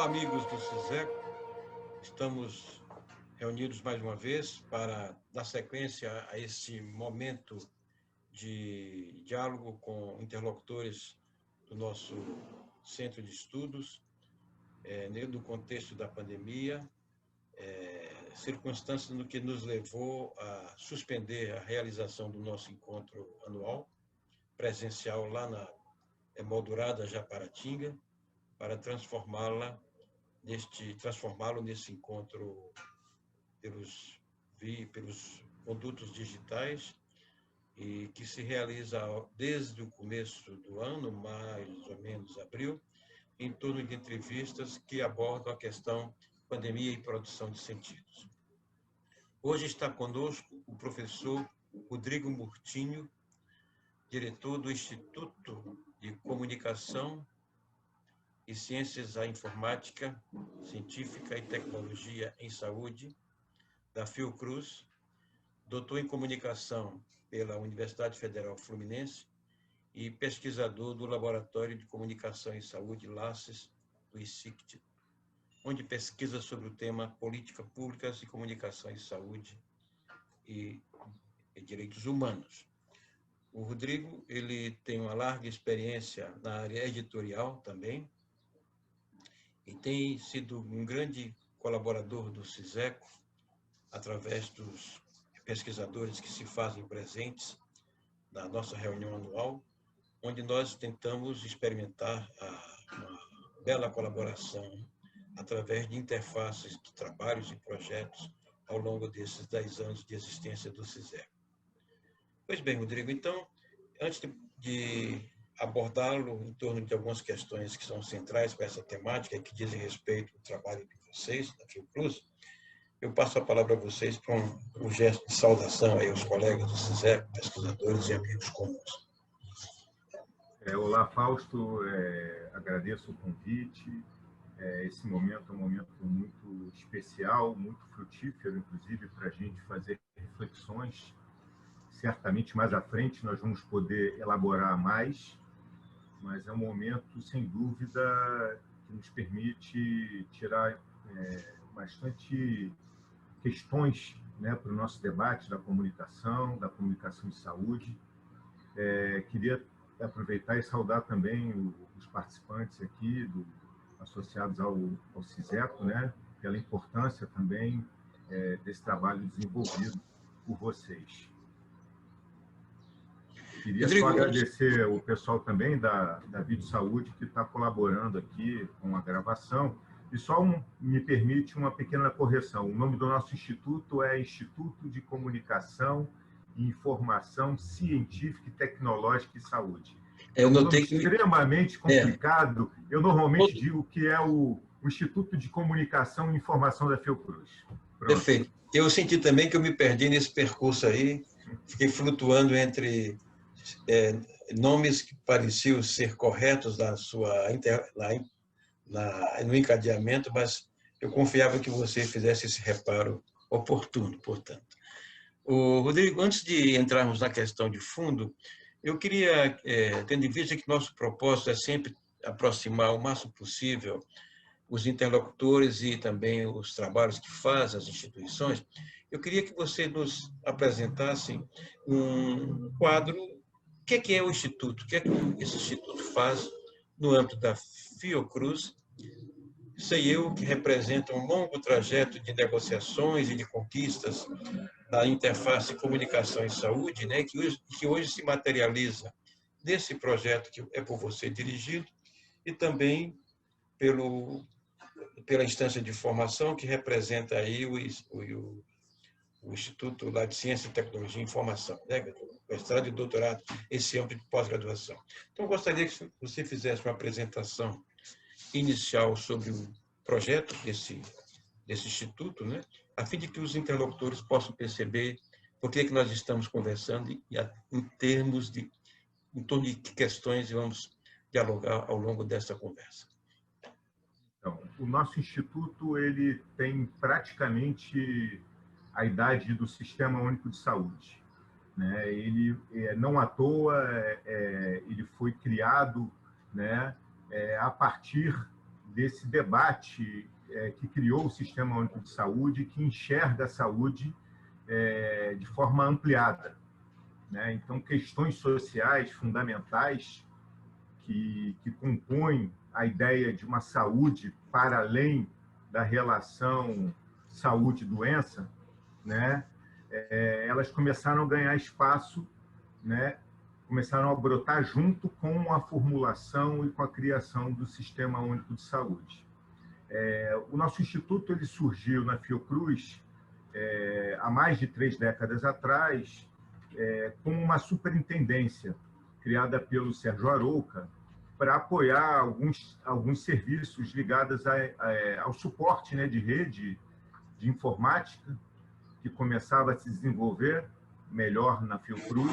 Olá, amigos do CISECO. Estamos reunidos mais uma vez para dar sequência a esse momento de diálogo com interlocutores do nosso centro de estudos, no contexto da pandemia, circunstâncias no que nos levou a suspender a realização do nosso encontro anual presencial lá na Emoldurada, Japaratinga, para transformá-lo nesse encontro pelos condutos digitais e que se realiza desde o começo do ano, mais ou menos abril, em torno de entrevistas que abordam a questão pandemia e produção de sentidos. Hoje está conosco o professor Rodrigo Murtinho, diretor do Instituto de Comunicação e Ciências da Informática, Científica e Tecnologia em Saúde, da Fiocruz, doutor em Comunicação pela Universidade Federal Fluminense e pesquisador do Laboratório de Comunicação em Saúde, LACES, do ICICT, onde pesquisa sobre o tema Políticas Públicas e Comunicação em Saúde e Direitos Humanos. O Rodrigo, ele tem uma larga experiência na área editorial também, e tem sido um grande colaborador do CISECO, através dos pesquisadores que se fazem presentes na nossa reunião anual, onde nós tentamos experimentar uma bela colaboração através de interfaces de trabalhos e projetos ao longo desses 10 anos de existência do CISECO. Pois bem, Rodrigo, então, antes de abordá-lo em torno de algumas questões que são centrais para essa temática e que dizem respeito ao trabalho de vocês, da Fiocruz, eu passo a palavra a vocês para um gesto de saudação aí aos colegas do CISECO, pesquisadores e amigos comuns. Olá, Fausto, agradeço o convite. Esse momento é um momento muito especial, muito frutífero, inclusive, para a gente fazer reflexões. Certamente, mais à frente, nós vamos poder elaborar mais, mas é um momento, sem dúvida, que nos permite tirar bastante questões, né, para o nosso debate da comunicação em saúde. Queria aproveitar e saudar também os participantes aqui, associados ao CISECO, né, pela importância também desse trabalho desenvolvido por vocês. Queria só agradecer o pessoal também da Vídeo Saúde que está colaborando aqui com a gravação. E só me permite uma pequena correção. O nome do nosso instituto é Instituto de Comunicação e Informação Científica e Tecnológica e Saúde. Eu notei extremamente complicado. Eu normalmente digo que é o Instituto de Comunicação e Informação da Fiocruz. Pronto. Perfeito. Eu senti também que eu me perdi nesse percurso aí, fiquei flutuando entre nomes que pareciam ser corretos no encadeamento, mas eu confiava que você fizesse esse reparo oportuno, portanto. Rodrigo, antes de entrarmos na questão de fundo, eu queria, tendo em vista que nosso propósito é sempre aproximar o máximo possível os interlocutores e também os trabalhos que fazem as instituições, eu queria que você nos apresentasse um quadro. O que é o Instituto? O que é que esse Instituto faz no âmbito da Fiocruz? Sei eu que representa um longo trajeto de negociações e de conquistas da interface comunicação e saúde, né, que hoje se materializa nesse projeto que é por você dirigido e também pela instância de formação que representa aí o Instituto lá de Ciência, Tecnologia e Informação, né? Mestrado e doutorado, esse âmbito de pós-graduação. Então, eu gostaria que você fizesse uma apresentação inicial sobre o projeto desse instituto, né? A fim de que os interlocutores possam perceber por que nós estamos conversando em torno de que questões vamos dialogar ao longo dessa conversa. Então, o nosso instituto ele tem praticamente a idade do Sistema Único de Saúde, né? Ele não à toa ele foi criado, né, a partir desse debate que criou o Sistema Único de Saúde, que enxerga a saúde de forma ampliada, né? Então, questões sociais fundamentais que compõem a ideia de uma saúde para além da relação saúde-doença, né? Elas começaram a ganhar espaço, né? Começaram a brotar junto com a formulação e com a criação do Sistema Único de Saúde. O nosso instituto ele surgiu na Fiocruz há mais de 3 décadas atrás, como uma superintendência criada pelo Sérgio Arouca para apoiar alguns serviços ligados ao suporte, né, de rede de informática que começava a se desenvolver melhor na Fiocruz,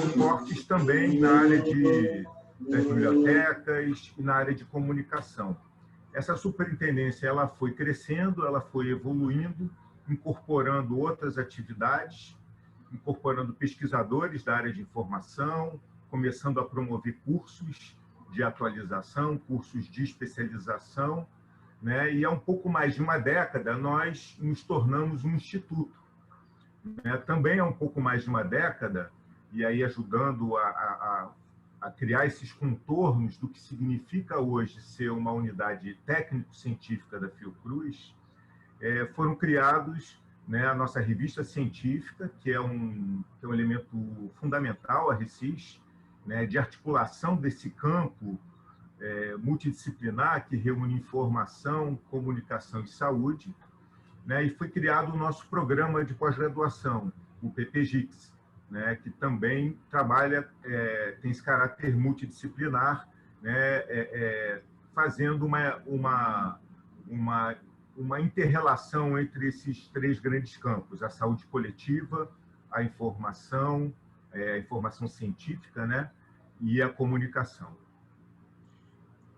suportes também na área das bibliotecas e na área de comunicação. Essa superintendência ela foi crescendo, ela foi evoluindo, incorporando outras atividades, incorporando pesquisadores da área de informação, começando a promover cursos de atualização, cursos de especialização, né? E há um pouco mais de uma década nós nos tornamos um instituto. Também há um pouco mais de uma década, e aí ajudando a criar esses contornos do que significa hoje ser uma unidade técnico-científica da Fiocruz, foram criados, né, a nossa revista científica, que é um elemento fundamental, a RECIS, né, de articulação desse campo multidisciplinar que reúne informação, comunicação e saúde, né, e foi criado o nosso programa de pós-graduação, o PPGIX, né, que também trabalha, tem esse caráter multidisciplinar, né, fazendo uma inter-relação entre esses 3 grandes campos, a saúde coletiva, a informação científica, né, e a comunicação.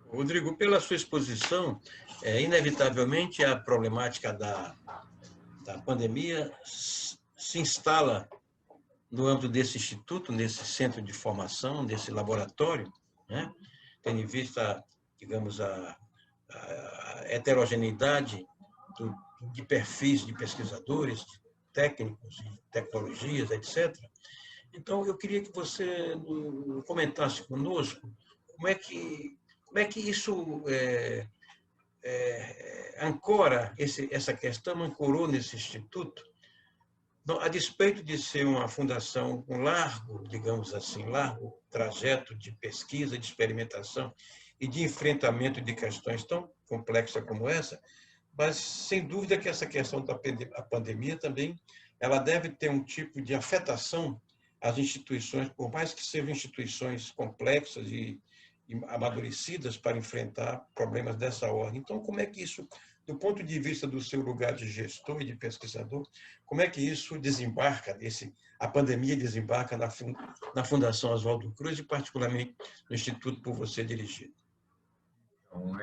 Rodrigo, pela sua exposição, inevitavelmente a problemática da pandemia se instala no âmbito desse instituto, nesse centro de formação, desse laboratório, né? Tendo em vista, digamos, a heterogeneidade de perfis de pesquisadores, técnicos, de tecnologias, etc. Então, eu queria que você comentasse conosco como é que isso ancora, essa questão ancorou nesse instituto, a despeito de ser uma fundação com largo, digamos assim, largo trajeto de pesquisa, de experimentação e de enfrentamento de questões tão complexas como essa, mas sem dúvida que essa questão da pandemia também ela deve ter um tipo de afetação às instituições, por mais que sejam instituições complexas e amadurecidas para enfrentar problemas dessa ordem. Então, como é que isso, do ponto de vista do seu lugar de gestor e de pesquisador, como é que isso desembarca, a pandemia desembarca na Fundação Oswaldo Cruz e, particularmente, no Instituto por você dirigido? Então,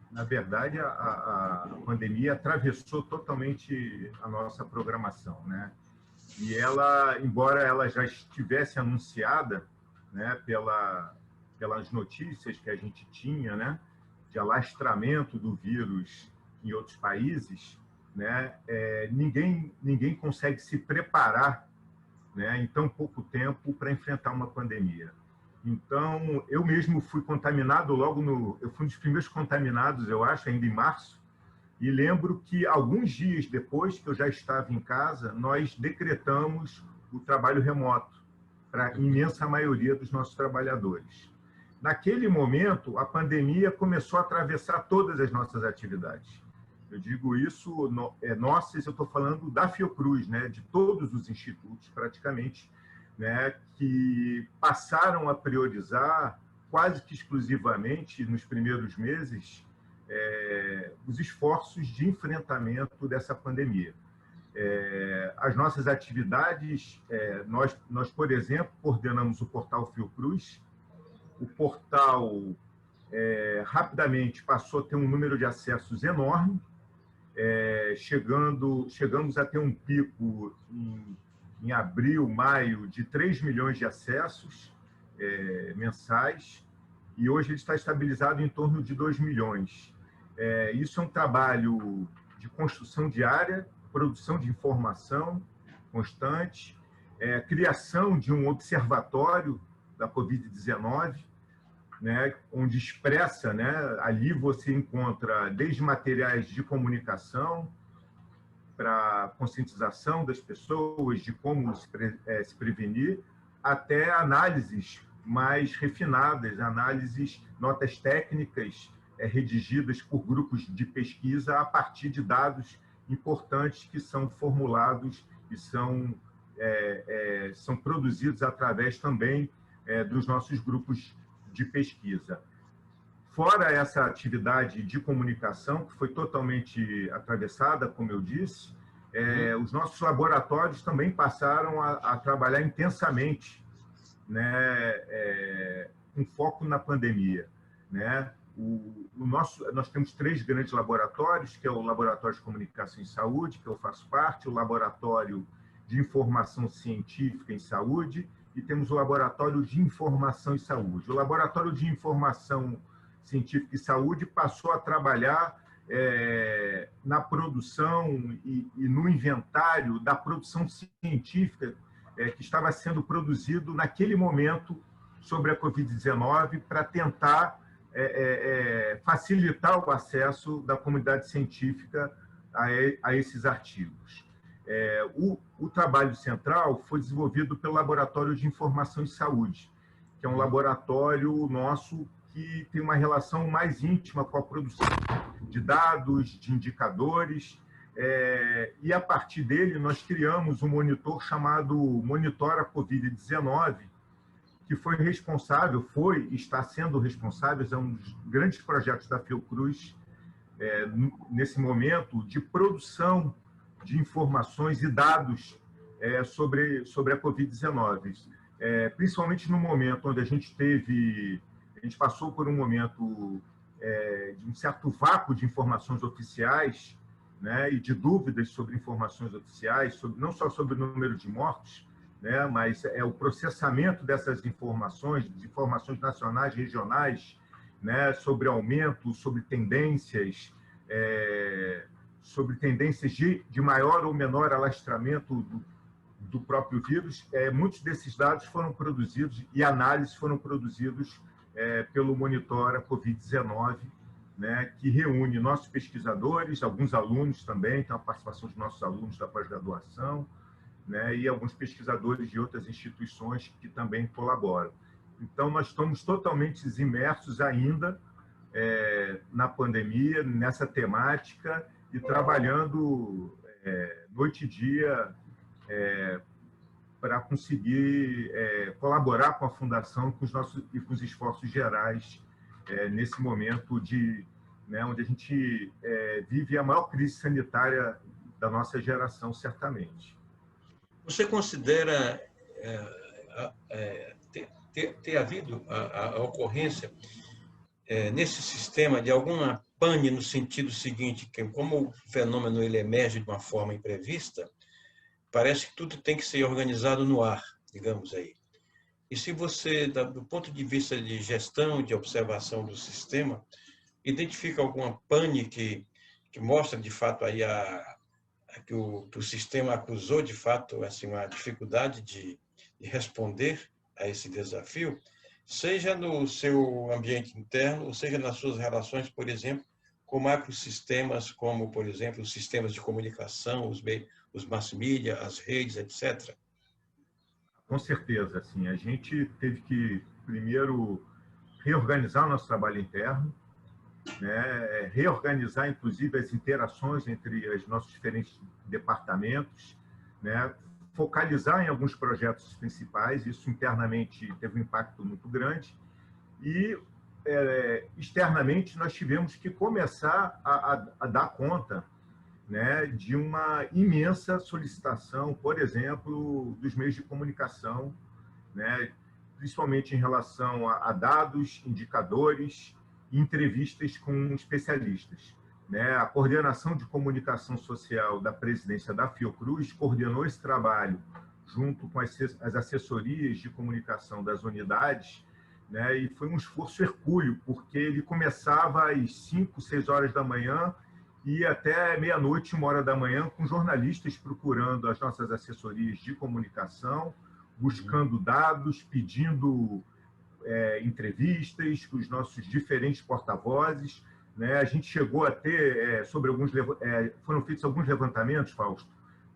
na verdade, a pandemia atravessou totalmente a nossa programação, né? E ela, embora ela já estivesse anunciada, né, pelas notícias que a gente tinha, né, de alastramento do vírus em outros países, né, ninguém consegue se preparar, né, em tão pouco tempo para enfrentar uma pandemia. Então, eu mesmo fui contaminado eu fui um dos primeiros contaminados, eu acho, ainda em março, e lembro que alguns dias depois que eu já estava em casa, nós decretamos o trabalho remoto para a imensa maioria dos nossos trabalhadores. Naquele momento, a pandemia começou a atravessar todas as nossas atividades. Eu digo isso, nossas, eu estou falando da Fiocruz, né, de todos os institutos, praticamente, né, que passaram a priorizar quase que exclusivamente, nos primeiros meses, os esforços de enfrentamento dessa pandemia. As nossas atividades, nós, por exemplo, coordenamos o portal Fiocruz. O portal rapidamente passou a ter um número de acessos enorme, chegamos a ter um pico em abril, maio, de 3 milhões de acessos mensais, e hoje ele está estabilizado em torno de 2 milhões. Isso é um trabalho de construção diária, produção de informação constante, criação de um observatório da Covid-19, né, onde expressa, né, ali você encontra desde materiais de comunicação para conscientização das pessoas de como se prevenir, até análises mais refinadas, análises, notas técnicas redigidas por grupos de pesquisa a partir de dados importantes que são formulados e são produzidos através também dos nossos grupos de pesquisa. Fora essa atividade de comunicação, que foi totalmente atravessada, como eu disse, os nossos laboratórios também passaram a trabalhar intensamente, né, com foco na pandemia, né? Nós temos 3 grandes laboratórios, que é o Laboratório de Comunicação em Saúde, que eu faço parte, o Laboratório de Informação Científica em Saúde, e temos o Laboratório de Informação em Saúde. O Laboratório de Informação Científica e Saúde passou a trabalhar na produção e no inventário da produção científica que estava sendo produzido naquele momento sobre a Covid-19 para tentar facilitar o acesso da comunidade científica a esses artigos. O trabalho central foi desenvolvido pelo Laboratório de Informação em Saúde, que é um laboratório nosso que tem uma relação mais íntima com a produção de dados, de indicadores, e a partir dele nós criamos um monitor chamado Monitora Covid-19, que está sendo responsável, é um dos grandes projetos da Fiocruz, nesse momento, de produção de informações e dados sobre a Covid-19. Principalmente no momento onde a gente passou por um momento de um certo vácuo de informações oficiais, né, e de dúvidas sobre informações oficiais, não só sobre o número de mortos, né, mas o processamento dessas informações, de informações nacionais, regionais, né, sobre aumento, sobre tendências de maior ou menor alastramento do próprio vírus. Muitos desses dados foram produzidos e análises foram produzidos pelo Monitora Covid-19, né, que reúne nossos pesquisadores, alguns alunos também, tem a participação dos nossos alunos da pós-graduação, né, e alguns pesquisadores de outras instituições que também colaboram. Então, nós estamos totalmente imersos ainda na pandemia, nessa temática, e trabalhando noite e dia para conseguir colaborar com a Fundação com os esforços gerais nesse momento onde a gente vive a maior crise sanitária da nossa geração, certamente. Você considera ter havido a ocorrência nesse sistema de alguma pane no sentido seguinte, que como o fenômeno ele emerge de uma forma imprevista, parece que tudo tem que ser organizado no ar, digamos aí. E se você, do ponto de vista de gestão, de observação do sistema, identifica alguma pane que mostra, de fato, aí que o sistema acusou, de fato, assim, uma dificuldade de responder a esse desafio, seja no seu ambiente interno, ou seja nas suas relações, por exemplo, com macrosistemas, como, por exemplo, os sistemas de comunicação, os mass media, as redes, etc. Com certeza, assim, a gente teve que, primeiro, reorganizar o nosso trabalho interno, né? Reorganizar, inclusive, as interações entre os nossos diferentes departamentos, né? Focalizar em alguns projetos principais, isso internamente teve um impacto muito grande, e externamente nós tivemos que começar a dar conta, né, de uma imensa solicitação, por exemplo, dos meios de comunicação, né, principalmente em relação a dados, indicadores e entrevistas com especialistas. Né? A coordenação de comunicação social da presidência da Fiocruz coordenou esse trabalho junto com as assessorias de comunicação das unidades, né? E foi um esforço hercúleo, porque ele começava às 5, 6 horas da manhã e ia até meia-noite, 1 hora da manhã, com jornalistas procurando as nossas assessorias de comunicação, buscando dados, pedindo entrevistas com os nossos diferentes porta-vozes, né? A gente chegou a ter, foram feitos alguns levantamentos, Fausto,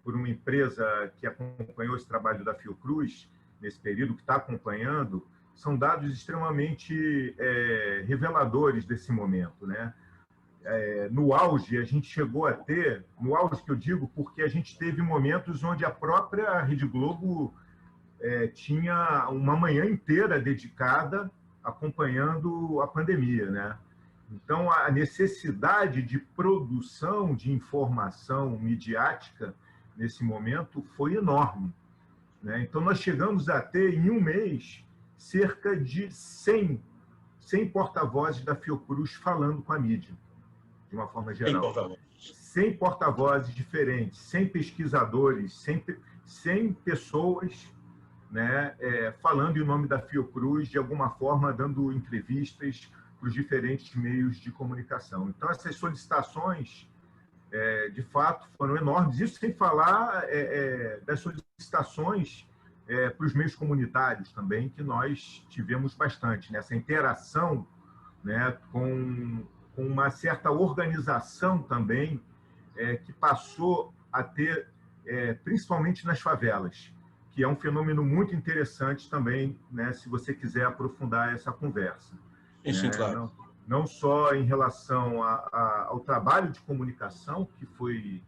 por uma empresa que acompanhou esse trabalho da Fiocruz, nesse período, que está acompanhando. São dados extremamente reveladores desse momento, né? No auge, a gente chegou a ter, no auge que eu digo, porque a gente teve momentos onde a própria Rede Globo tinha uma manhã inteira dedicada acompanhando a pandemia, né? Então, a necessidade de produção de informação midiática nesse momento foi enorme, né? Então, nós chegamos a ter, em um mês, cerca de 100 porta-vozes da Fiocruz falando com a mídia, de uma forma geral. 100 porta-vozes diferentes, 100 pesquisadores, 100 pessoas, né, falando em nome da Fiocruz, de alguma forma dando entrevistas para os diferentes meios de comunicação. Então, essas solicitações, de fato, foram enormes. Isso sem falar das solicitações para os meios comunitários também, que nós tivemos bastante, nessa interação, né, com uma certa organização também, que passou a ter, principalmente nas favelas, que é um fenômeno muito interessante também, né, se você quiser aprofundar essa conversa. Sim, claro. Não só em relação ao trabalho de comunicação que foi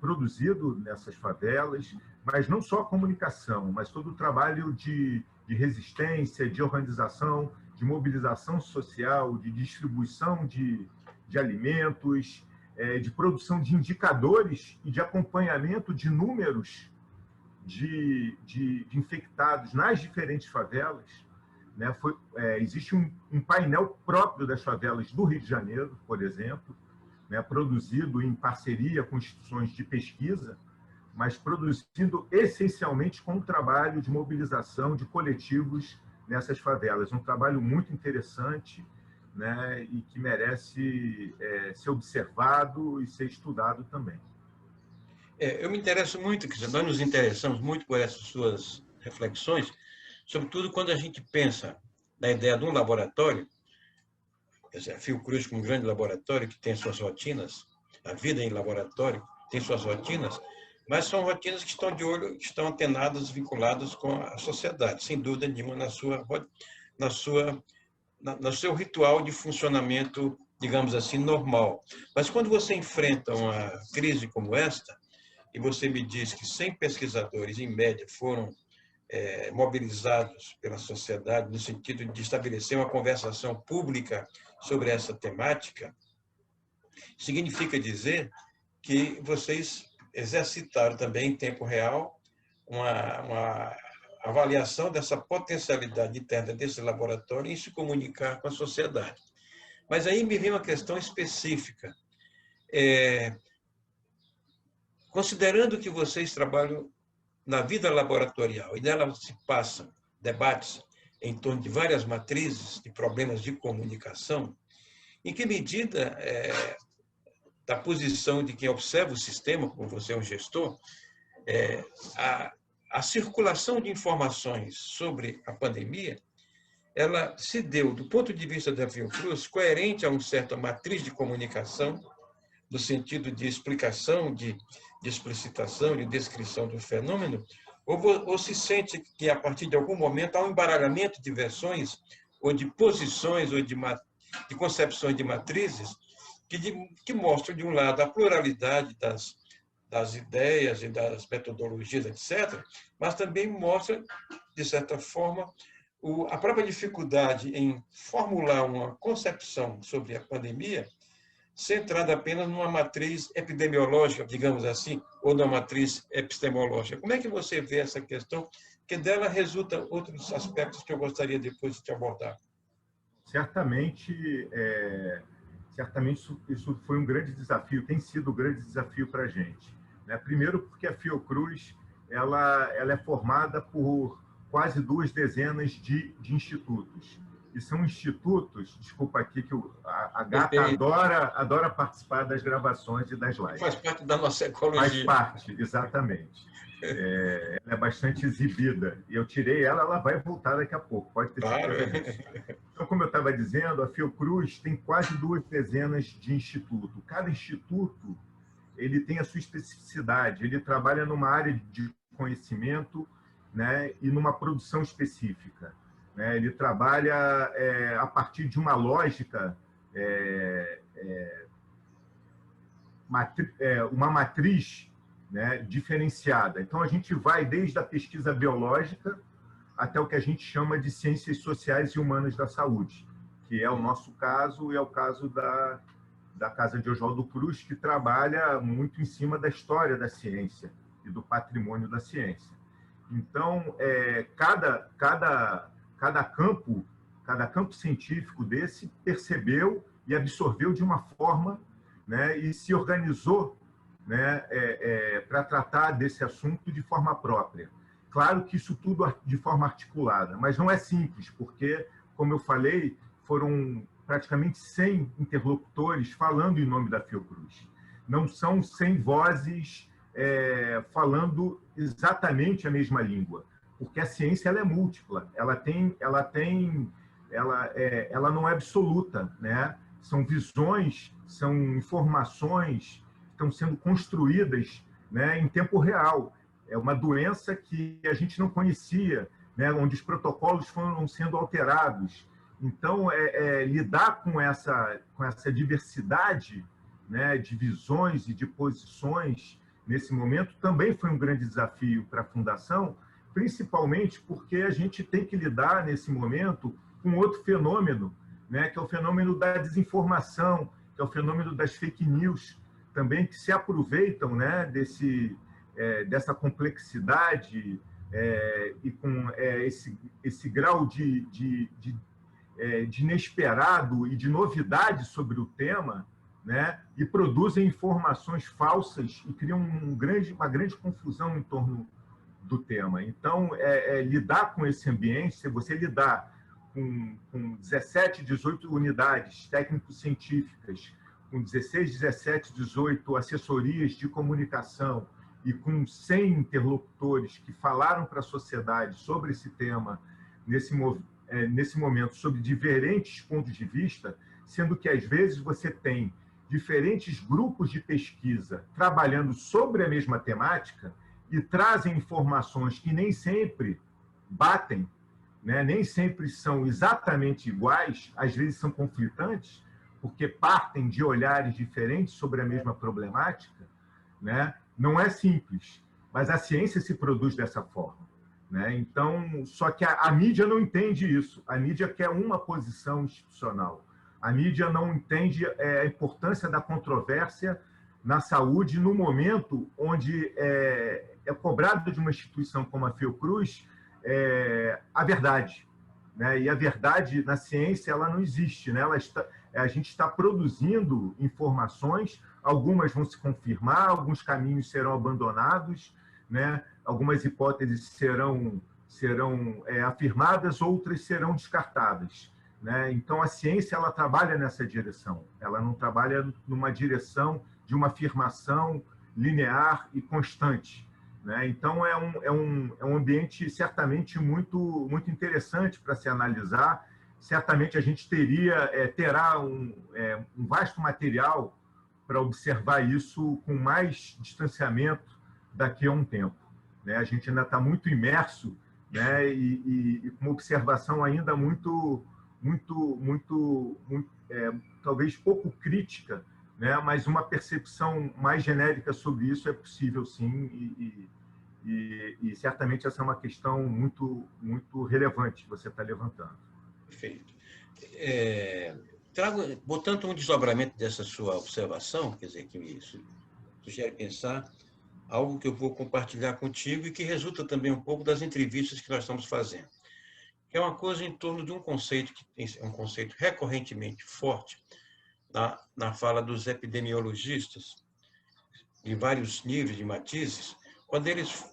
produzido nessas favelas, mas não só a comunicação, mas todo o trabalho de resistência, de organização, de mobilização social, de distribuição de alimentos, de produção de indicadores e de acompanhamento de números de infectados nas diferentes favelas, né? Existe um painel próprio das favelas do Rio de Janeiro, por exemplo, né, produzido em parceria com instituições de pesquisa, mas produzido essencialmente com um trabalho de mobilização de coletivos nessas favelas. Um trabalho muito interessante, né, e que merece ser observado e ser estudado também. Eu me interesso muito, nós nos interessamos muito por essas suas reflexões, sobretudo quando a gente pensa na ideia de um laboratório, quer dizer, a Fiocruz como um grande laboratório que tem suas rotinas, a vida em laboratório tem suas rotinas, mas são rotinas que estão de olho, que estão antenadas, vinculadas com a sociedade, sem dúvida nenhuma, no seu ritual de funcionamento, digamos assim, normal. Mas quando você enfrenta uma crise como esta, e você me diz que 100 pesquisadores, em média, foram mobilizados pela sociedade no sentido de estabelecer uma conversação pública sobre essa temática, significa dizer que vocês exercitaram também em tempo real uma avaliação dessa potencialidade interna desse laboratório em se comunicar com a sociedade. Mas aí me vem uma questão específica. Considerando que vocês trabalham na vida laboratorial e nela se passam debates em torno de várias matrizes de problemas de comunicação, em que medida da posição de quem observa o sistema, como você é um gestor, a circulação de informações sobre a pandemia, ela se deu, do ponto de vista da Fiocruz, coerente a uma certa matriz de comunicação, no sentido de explicação, de explicitação, de descrição do fenômeno, ou se sente que, a partir de algum momento, há um embaralhamento de versões, ou de posições, ou de concepções de matrizes, que mostram, de um lado, a pluralidade das ideias e das metodologias, etc., mas também mostra, de certa forma, a própria dificuldade em formular uma concepção sobre a pandemia centrada apenas numa matriz epidemiológica, digamos assim, ou numa matriz epistemológica. Como é que você vê essa questão? Que dela resultam outros aspectos que eu gostaria depois de te abordar. Certamente, isso foi um grande desafio, tem sido um grande desafio para a gente, né? Primeiro porque a Fiocruz ela é formada por quase 2 dezenas de institutos. E são institutos, desculpa aqui que a gata adora participar das gravações e das lives. Faz parte da nossa ecologia. Faz parte, exatamente. Ela é bastante exibida. E eu tirei ela, ela vai voltar daqui a pouco, pode ter certeza disso. Então, como eu estava dizendo, a Fiocruz tem quase 2 dezenas de institutos. Cada instituto ele tem a sua especificidade, ele trabalha numa área de conhecimento, né, e numa produção específica. Né? Ele trabalha a partir de uma lógica, uma matriz, né, diferenciada. Então, a gente vai desde a pesquisa biológica até o que a gente chama de ciências sociais e humanas da saúde, que é o nosso caso e é o caso da Casa de Oswaldo Cruz, que trabalha muito em cima da história da ciência e do patrimônio da ciência. Então, cada campo científico desse percebeu e absorveu de uma forma, né, e se organizou, né, para tratar desse assunto de forma própria. Claro que isso tudo de forma articulada, mas não é simples, porque, como eu falei, foram praticamente 100 interlocutores falando em nome da Fiocruz. Não são 100 vozes falando exatamente a mesma língua, porque a ciência ela é múltipla, ela não é absoluta, né? São visões, são informações que estão sendo construídas, né, em tempo real. É uma doença que a gente não conhecia, né, onde os protocolos foram sendo alterados. Então, lidar com essa diversidade, né, de visões e de posições nesse momento também foi um grande desafio para a Fundação, principalmente porque a gente tem que lidar, nesse momento, com outro fenômeno, né, que é o fenômeno da desinformação, que é o fenômeno das fake news, também que se aproveitam, né, dessa complexidade e com esse grau de inesperado e de novidade sobre o tema, né, e produzem informações falsas e criam uma grande confusão em torno do tema. Então, lidar com esse ambiente, se você lidar com 17, 18 unidades técnico-científicas, com 16, 17, 18 assessorias de comunicação e com 100 interlocutores que falaram para a sociedade sobre esse tema nesse momento, sobre diferentes pontos de vista, sendo que, às vezes, você tem diferentes grupos de pesquisa trabalhando sobre a mesma temática e trazem informações que nem sempre batem, né? Nem sempre são exatamente iguais, às vezes são conflitantes, porque partem de olhares diferentes sobre a mesma problemática, né? Não é simples, mas a ciência se produz dessa forma, né? Então, só que a mídia não entende isso. A mídia quer uma posição institucional. A mídia não entende a importância da controvérsia na saúde no momento onde é cobrado de uma instituição como a Fiocruz a verdade, né? E a verdade na ciência ela não existe, né? A gente está produzindo informações, algumas vão se confirmar, alguns caminhos serão abandonados, né? Algumas hipóteses serão afirmadas, outras serão descartadas, né? Então, a ciência ela trabalha nessa direção, ela não trabalha numa direção de uma afirmação linear e constante, né? Então, é um ambiente certamente muito, muito interessante para se analisar. Certamente a gente terá um vasto material para observar isso com mais distanciamento daqui a um tempo, né? A gente ainda está muito imerso, né? E com uma observação ainda muito talvez pouco crítica, né? Mas uma percepção mais genérica sobre isso é possível, sim, e certamente essa é uma questão muito, muito relevante que você está levantando. Perfeito. Botando um desdobramento dessa sua observação, quer dizer, que me sugere pensar algo que eu vou compartilhar contigo e que resulta também um pouco das entrevistas que nós estamos fazendo. É uma coisa em torno de um conceito que é um conceito recorrentemente forte na fala dos epidemiologistas, de vários níveis de matizes, quando eles,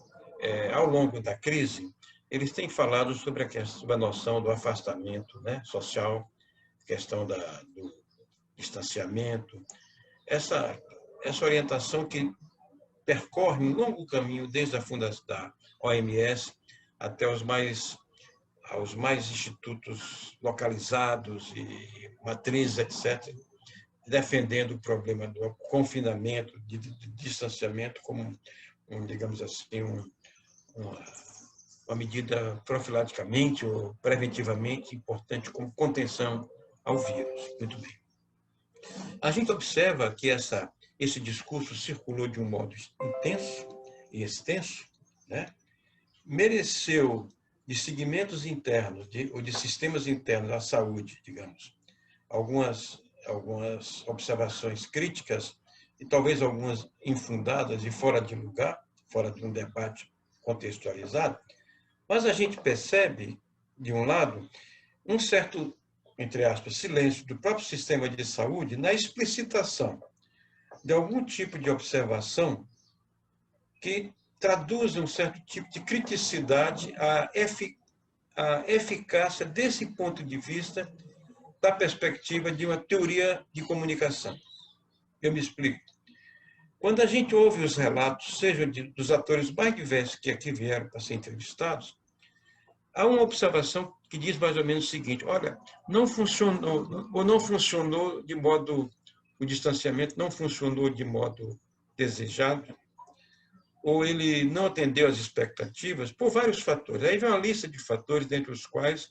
ao longo da crise, eles têm falado sobre a noção do afastamento, né, social, questão do distanciamento, essa orientação que percorre um longo caminho desde a fundação da OMS até aos mais institutos localizados e matrizes, etc., defendendo o problema do confinamento, de distanciamento como, digamos assim, uma medida profilaticamente ou preventivamente importante como contenção ao vírus. Muito bem. A gente observa que esse discurso circulou de um modo intenso e extenso, né? Mereceu de segmentos internos, ou de sistemas internos da saúde, digamos, algumas observações críticas e talvez algumas infundadas e fora de lugar, fora de um debate contextualizado, mas a gente percebe, de um lado, um certo, entre aspas, silêncio do próprio sistema de saúde na explicitação de algum tipo de observação que traduz um certo tipo de criticidade à eficácia desse ponto de vista da perspectiva de uma teoria de comunicação. Eu me explico. Quando a gente ouve os relatos, seja dos atores mais diversos que aqui vieram para ser entrevistados, há uma observação que diz mais ou menos o seguinte: olha, não funcionou, ou não funcionou de modo, o distanciamento não funcionou de modo desejado, ou ele não atendeu às expectativas por vários fatores. Aí vem uma lista de fatores, dentre os quais,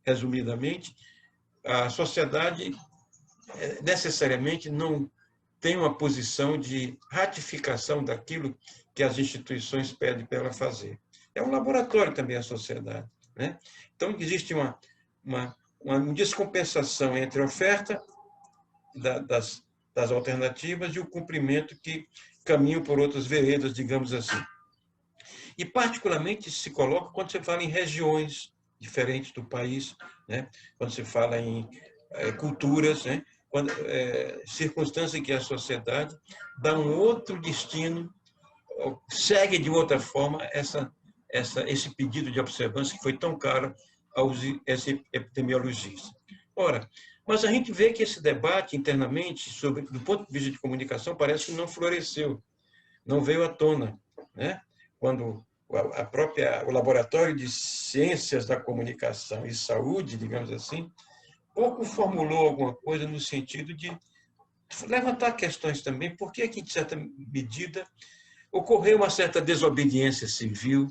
resumidamente, a sociedade necessariamente não tem uma posição de ratificação daquilo que as instituições pedem para ela fazer. É um laboratório também a sociedade, né? Então, existe uma descompensação entre a oferta das alternativas e o cumprimento que caminham por outras veredas, digamos assim. E, particularmente, se coloca quando você fala em regiões diferentes do país, né? Quando se fala em culturas, né? Circunstâncias em que a sociedade dá um outro destino, segue de outra forma esse pedido de observância que foi tão caro aos epidemiologistas. Ora, mas a gente vê que esse debate internamente, do ponto de vista de comunicação, parece que não floresceu, não veio à tona, né? Quando o Laboratório de Ciências da Comunicação e Saúde, digamos assim, pouco formulou alguma coisa no sentido de levantar questões também, por que, em certa medida, ocorreu uma certa desobediência civil,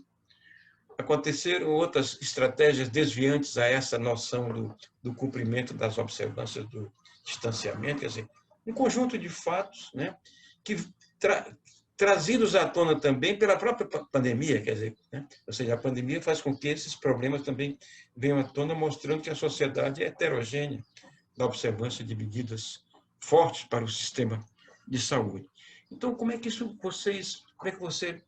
aconteceram outras estratégias desviantes a essa noção do cumprimento das observâncias do distanciamento, quer dizer, um conjunto de fatos, né, que trazidos à tona também pela própria pandemia, quer dizer, né? Ou seja, a pandemia faz com que esses problemas também venham à tona, mostrando que a sociedade é heterogênea na observância de medidas fortes para o sistema de saúde. Então, como é que você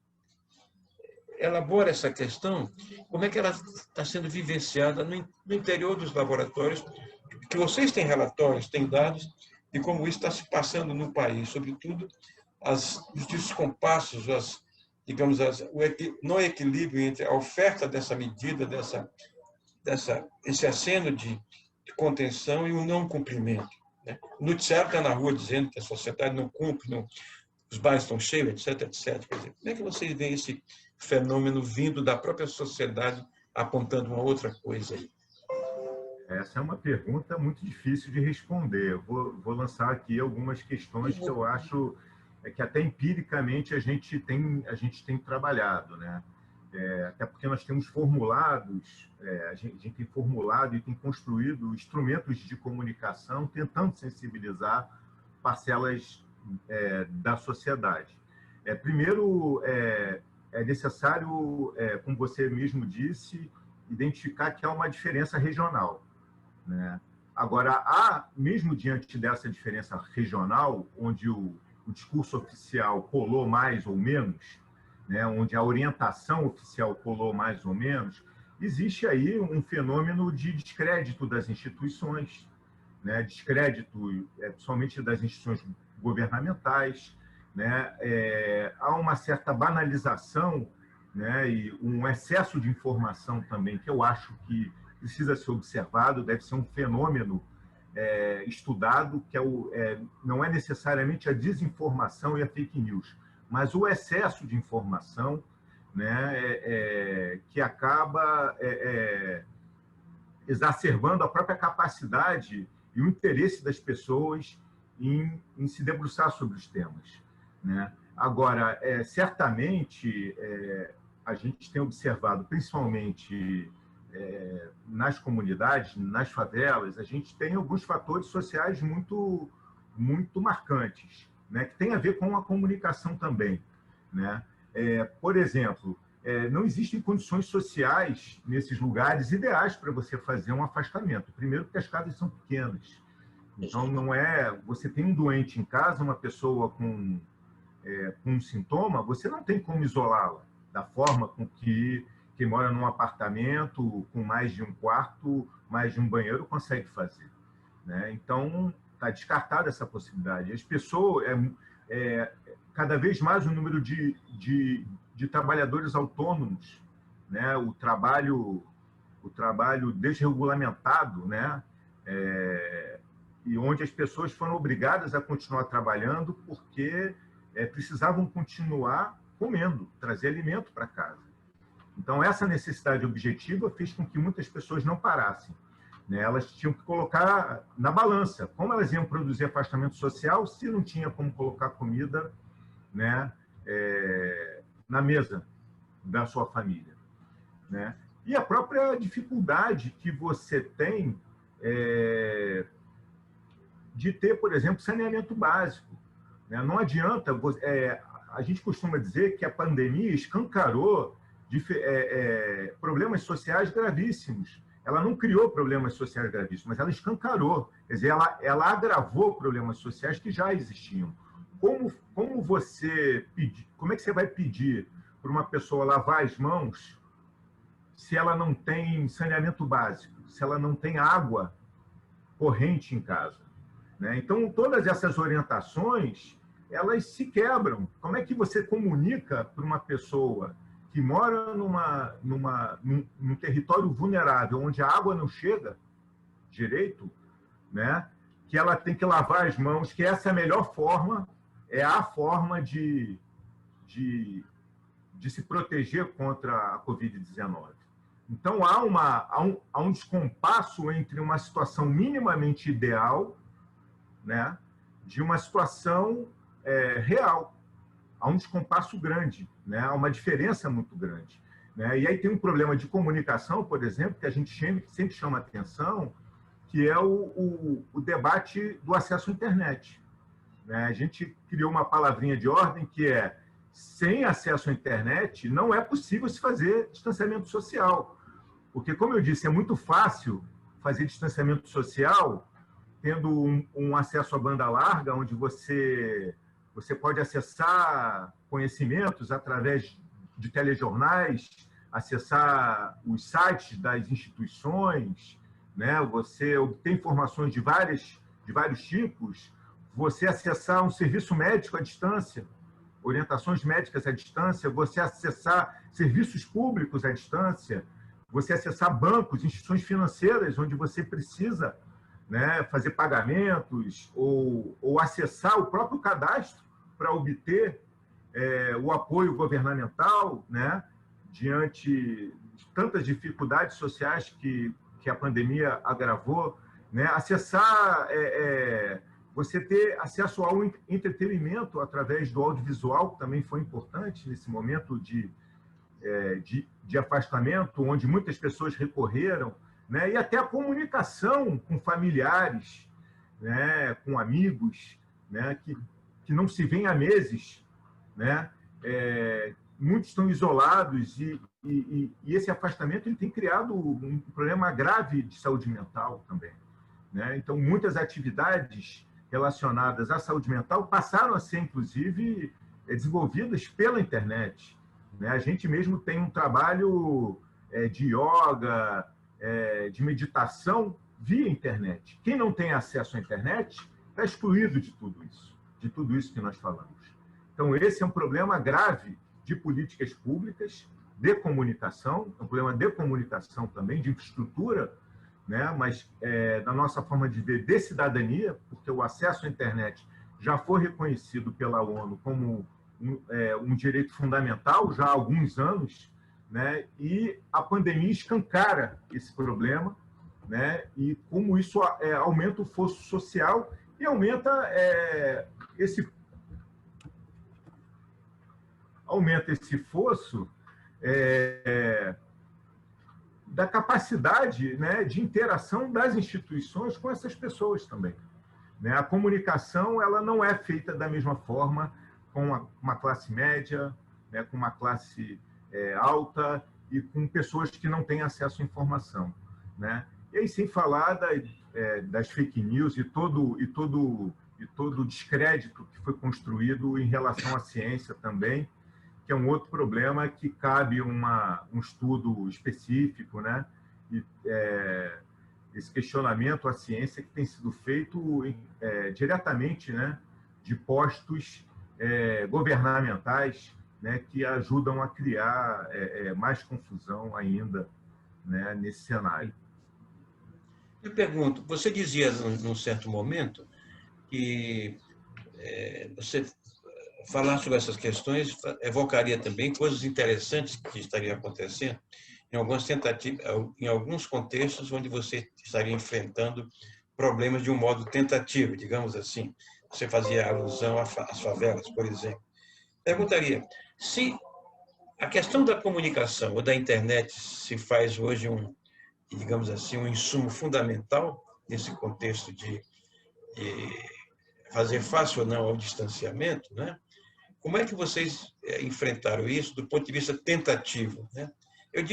elabora essa questão? Como é que ela está sendo vivenciada no interior dos laboratórios? Que vocês têm relatórios, têm dados de como isso está se passando no país, sobretudo os descompassos, digamos, o não equilíbrio entre a oferta dessa medida, esse aceno de contenção e o não cumprimento, né? O noticiário está na rua dizendo que a sociedade não cumpre, os bares estão cheios, etc, etc. Quer dizer, como é que vocês veem esse fenômeno vindo da própria sociedade apontando uma outra coisa aí? Essa é uma pergunta muito difícil de responder. Eu vou lançar aqui algumas questões que eu acho que até empiricamente a gente tem trabalhado, né? Até porque nós temos formulados, a gente tem formulado e tem construído instrumentos de comunicação tentando sensibilizar parcelas da sociedade. Primeiro, é necessário, como você mesmo disse, identificar que há uma diferença regional, né? Agora, mesmo diante dessa diferença regional, onde o discurso oficial colou mais ou menos, né, onde a orientação oficial colou mais ou menos, existe aí um fenômeno de descrédito das instituições, né, descrédito principalmente das instituições governamentais, né? Há uma certa banalização né, e um excesso de informação também, que eu acho que precisa ser observado, deve ser um fenômeno estudado, que não é necessariamente a desinformação e a fake news, mas o excesso de informação, né, que acaba exacerbando a própria capacidade e o interesse das pessoas em se debruçar sobre os temas, né? Agora, certamente, a gente tem observado, principalmente nas comunidades, nas favelas, a gente tem alguns fatores sociais muito, muito marcantes, né, que tem a ver com a comunicação também, né? Por exemplo, não existem condições sociais nesses lugares ideais para você fazer um afastamento. Primeiro, porque as casas são pequenas. Então, não você tem um doente em casa, uma pessoa com um sintoma, você não tem como isolá-la da forma com que quem mora num apartamento com mais de um quarto, mais de um banheiro, consegue fazer, né? Então, está descartada essa possibilidade. As pessoas, cada vez mais o número de trabalhadores autônomos, né? O trabalho desregulamentado, né? E onde as pessoas foram obrigadas a continuar trabalhando porque precisavam continuar comendo, trazer alimento para casa. Então, essa necessidade objetiva fez com que muitas pessoas não parassem, né? Elas tinham que colocar na balança como elas iam produzir afastamento social se não tinha como colocar comida, né, na mesa da sua família, né? E a própria dificuldade que você tem de ter, por exemplo, saneamento básico, né? Não adianta... a gente costuma dizer que a pandemia escancarou problemas sociais gravíssimos. Ela não criou problemas sociais gravíssimos, mas ela escancarou. Quer dizer, ela agravou problemas sociais que já existiam. Como é que você vai pedir para uma pessoa lavar as mãos se ela não tem saneamento básico, se ela não tem água corrente em casa, né? Então, todas essas orientações, elas se quebram. Como é que você comunica para uma pessoa que mora num território vulnerável, onde a água não chega direito, né, que ela tem que lavar as mãos, que essa é a melhor forma, é a forma de se proteger contra a Covid-19. Então, há um descompasso entre uma situação minimamente ideal, né, de uma situação real. Há um descompasso grande, né? Há uma diferença muito grande, né? E aí tem um problema de comunicação, por exemplo, que a gente sempre chama atenção, que é o debate do acesso à internet, né? A gente criou uma palavrinha de ordem que é: sem acesso à internet não é possível se fazer distanciamento social. Porque, como eu disse, é muito fácil fazer distanciamento social tendo um acesso à banda larga, onde você pode acessar conhecimentos através de telejornais, acessar os sites das instituições, né? Você obter informações de vários tipos, você acessar um serviço médico à distância, orientações médicas à distância, você acessar serviços públicos à distância, você acessar bancos, instituições financeiras, onde você precisa, né, fazer pagamentos ou acessar o próprio cadastro para obter o apoio governamental, né, diante de tantas dificuldades sociais que a pandemia agravou, né, acessar, você ter acesso ao entretenimento através do audiovisual, que também foi importante nesse momento de afastamento, onde muitas pessoas recorreram, né, e até a comunicação com familiares, né, com amigos, né, que não se veem há meses, né? Muitos estão isolados e esse afastamento ele tem criado um problema grave de saúde mental também, né? Então, muitas atividades relacionadas à saúde mental passaram a ser, inclusive, desenvolvidas pela internet, né? A gente mesmo tem um trabalho de yoga, de meditação via internet. Quem não tem acesso à internet está excluído de tudo isso que nós falamos. Então, esse é um problema grave de políticas públicas, de comunicação, é um problema de comunicação também, de infraestrutura, né? Mas da nossa forma de ver, de cidadania, porque o acesso à internet já foi reconhecido pela ONU como um direito fundamental já há alguns anos, né? E a pandemia escancara esse problema, né? E como isso aumenta o fosso social e aumenta esse fosso da capacidade, né, de interação das instituições com essas pessoas também, né? A comunicação ela não é feita da mesma forma com uma classe média, né, com uma classe alta e com pessoas que não têm acesso à informação, né? E aí, sem falar das fake news e todo o descrédito que foi construído em relação à ciência também, que é um outro problema que cabe um estudo específico, né? E, esse questionamento à ciência que tem sido feito diretamente, né, de postos governamentais, né, que ajudam a criar mais confusão ainda, né, nesse cenário. Eu pergunto, você dizia num certo momento que você falar sobre essas questões evocaria também coisas interessantes que estariam acontecendo em algumas tentativas, em alguns contextos onde você estaria enfrentando problemas de um modo tentativo, digamos assim. Você fazia alusão às favelas, por exemplo. Perguntaria, se a questão da comunicação ou da internet se faz hoje digamos assim, um insumo fundamental nesse contexto de fazer face ou não ao distanciamento, né? Como é que vocês enfrentaram isso do ponto de vista tentativo, né? Eu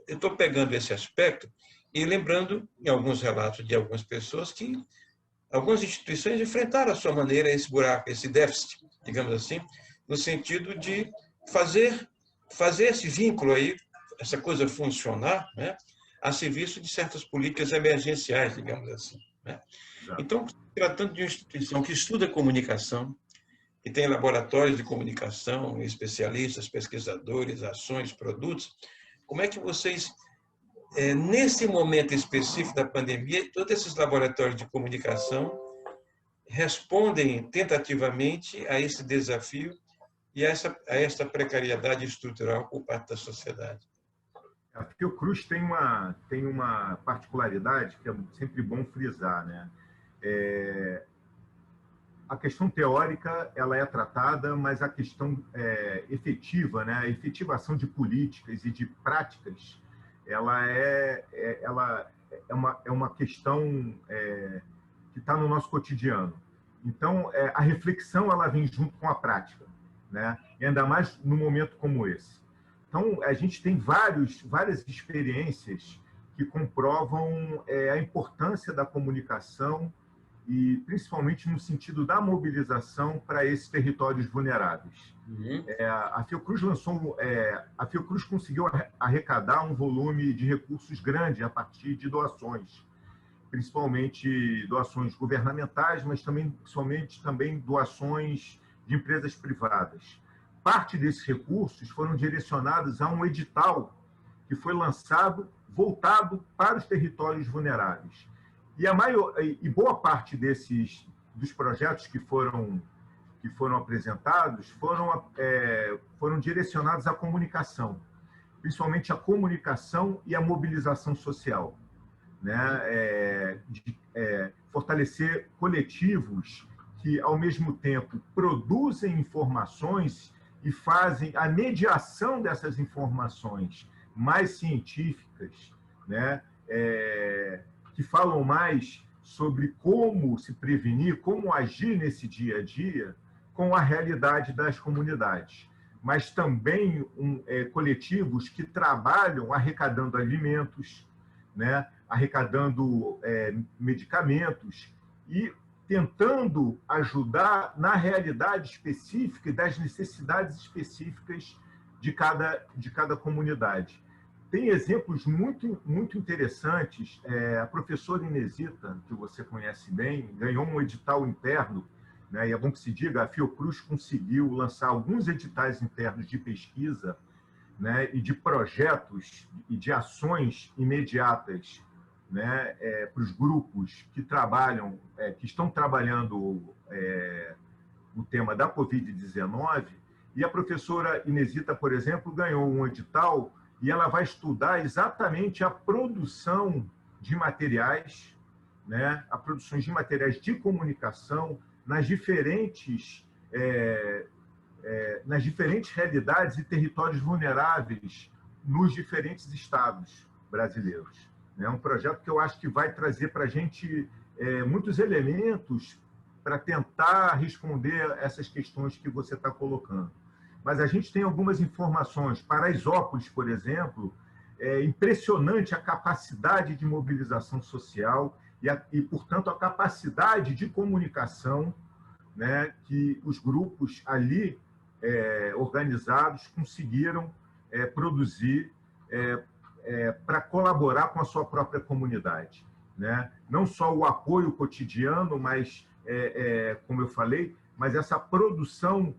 estou pegando esse aspecto e lembrando, em alguns relatos de algumas pessoas, que algumas instituições enfrentaram à sua maneira esse buraco, esse déficit, digamos assim, no sentido de fazer esse vínculo aí, essa coisa funcionar, né, a serviço de certas políticas emergenciais, digamos assim, né? Então, tratando de uma instituição que estuda comunicação, que tem laboratórios de comunicação, especialistas, pesquisadores, ações, produtos, como é que vocês, nesse momento específico da pandemia, todos esses laboratórios de comunicação respondem tentativamente a esse desafio e a esta precariedade estrutural por parte da sociedade? A Fiocruz tem uma particularidade que é sempre bom frisar, né? A questão teórica ela é tratada, mas a questão efetiva, né? A efetivação de políticas e de práticas, ela é uma questão que está no nosso cotidiano. Então, a reflexão ela vem junto com a prática, né? E ainda mais num momento como esse. Então, a gente tem várias experiências que comprovam a importância da comunicação e principalmente no sentido da mobilização para esses territórios vulneráveis. A Fiocruz a Fiocruz conseguiu arrecadar um volume de recursos grande a partir de doações, principalmente doações governamentais, mas principalmente também doações de empresas privadas. Parte desses recursos foram direcionados a um edital que foi lançado voltado para os territórios vulneráveis. E boa parte dos projetos que foram apresentados foram direcionados à comunicação, principalmente à comunicação e à mobilização social, né? Fortalecer coletivos que, ao mesmo tempo, produzem informações e fazem a mediação dessas informações mais científicas, né? Que falam mais sobre como se prevenir, como agir nesse dia a dia com a realidade das comunidades. Mas também coletivos que trabalham arrecadando alimentos, né? Arrecadando medicamentos e tentando ajudar na realidade específica e das necessidades específicas de cada comunidade. Tem exemplos muito, muito interessantes. A professora Inesita, que você conhece bem, ganhou um edital interno, né? E é bom que se diga, a Fiocruz conseguiu lançar alguns editais internos de pesquisa né, e de projetos e de ações imediatas, né, para os grupos que trabalham, que estão trabalhando o tema da Covid-19. E a professora Inesita, por exemplo, ganhou um edital e ela vai estudar exatamente a produção de materiais, né, a produção de materiais de comunicação nas diferentes realidades e territórios vulneráveis nos diferentes estados brasileiros. É um projeto que eu acho que vai trazer para a gente muitos elementos para tentar responder essas questões que você está colocando. Mas a gente tem algumas informações. Paraisópolis, por exemplo, é impressionante a capacidade de mobilização social e, portanto, a capacidade de comunicação, né, que os grupos ali organizados conseguiram produzir para colaborar com a sua própria comunidade, né? Não só o apoio cotidiano, mas, como eu falei, mas essa produção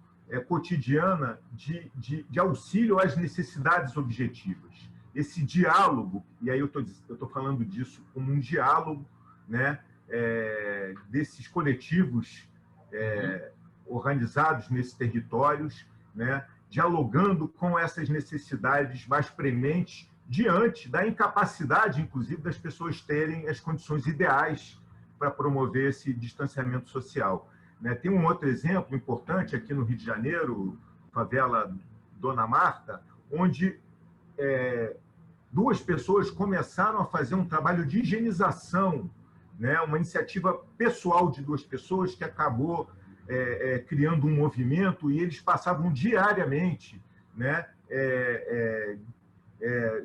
cotidiana de auxílio às necessidades objetivas. Esse diálogo, e aí eu estou falando disso como um diálogo, né, desses coletivos organizados nesses territórios, né, dialogando com essas necessidades mais prementes diante da incapacidade, inclusive, das pessoas terem as condições ideais para promover esse distanciamento social. Tem um outro exemplo importante aqui no Rio de Janeiro, favela Dona Marta, onde duas pessoas começaram a fazer um trabalho de higienização, né, uma iniciativa pessoal de duas pessoas que acabou criando um movimento, e eles passavam diariamente, né,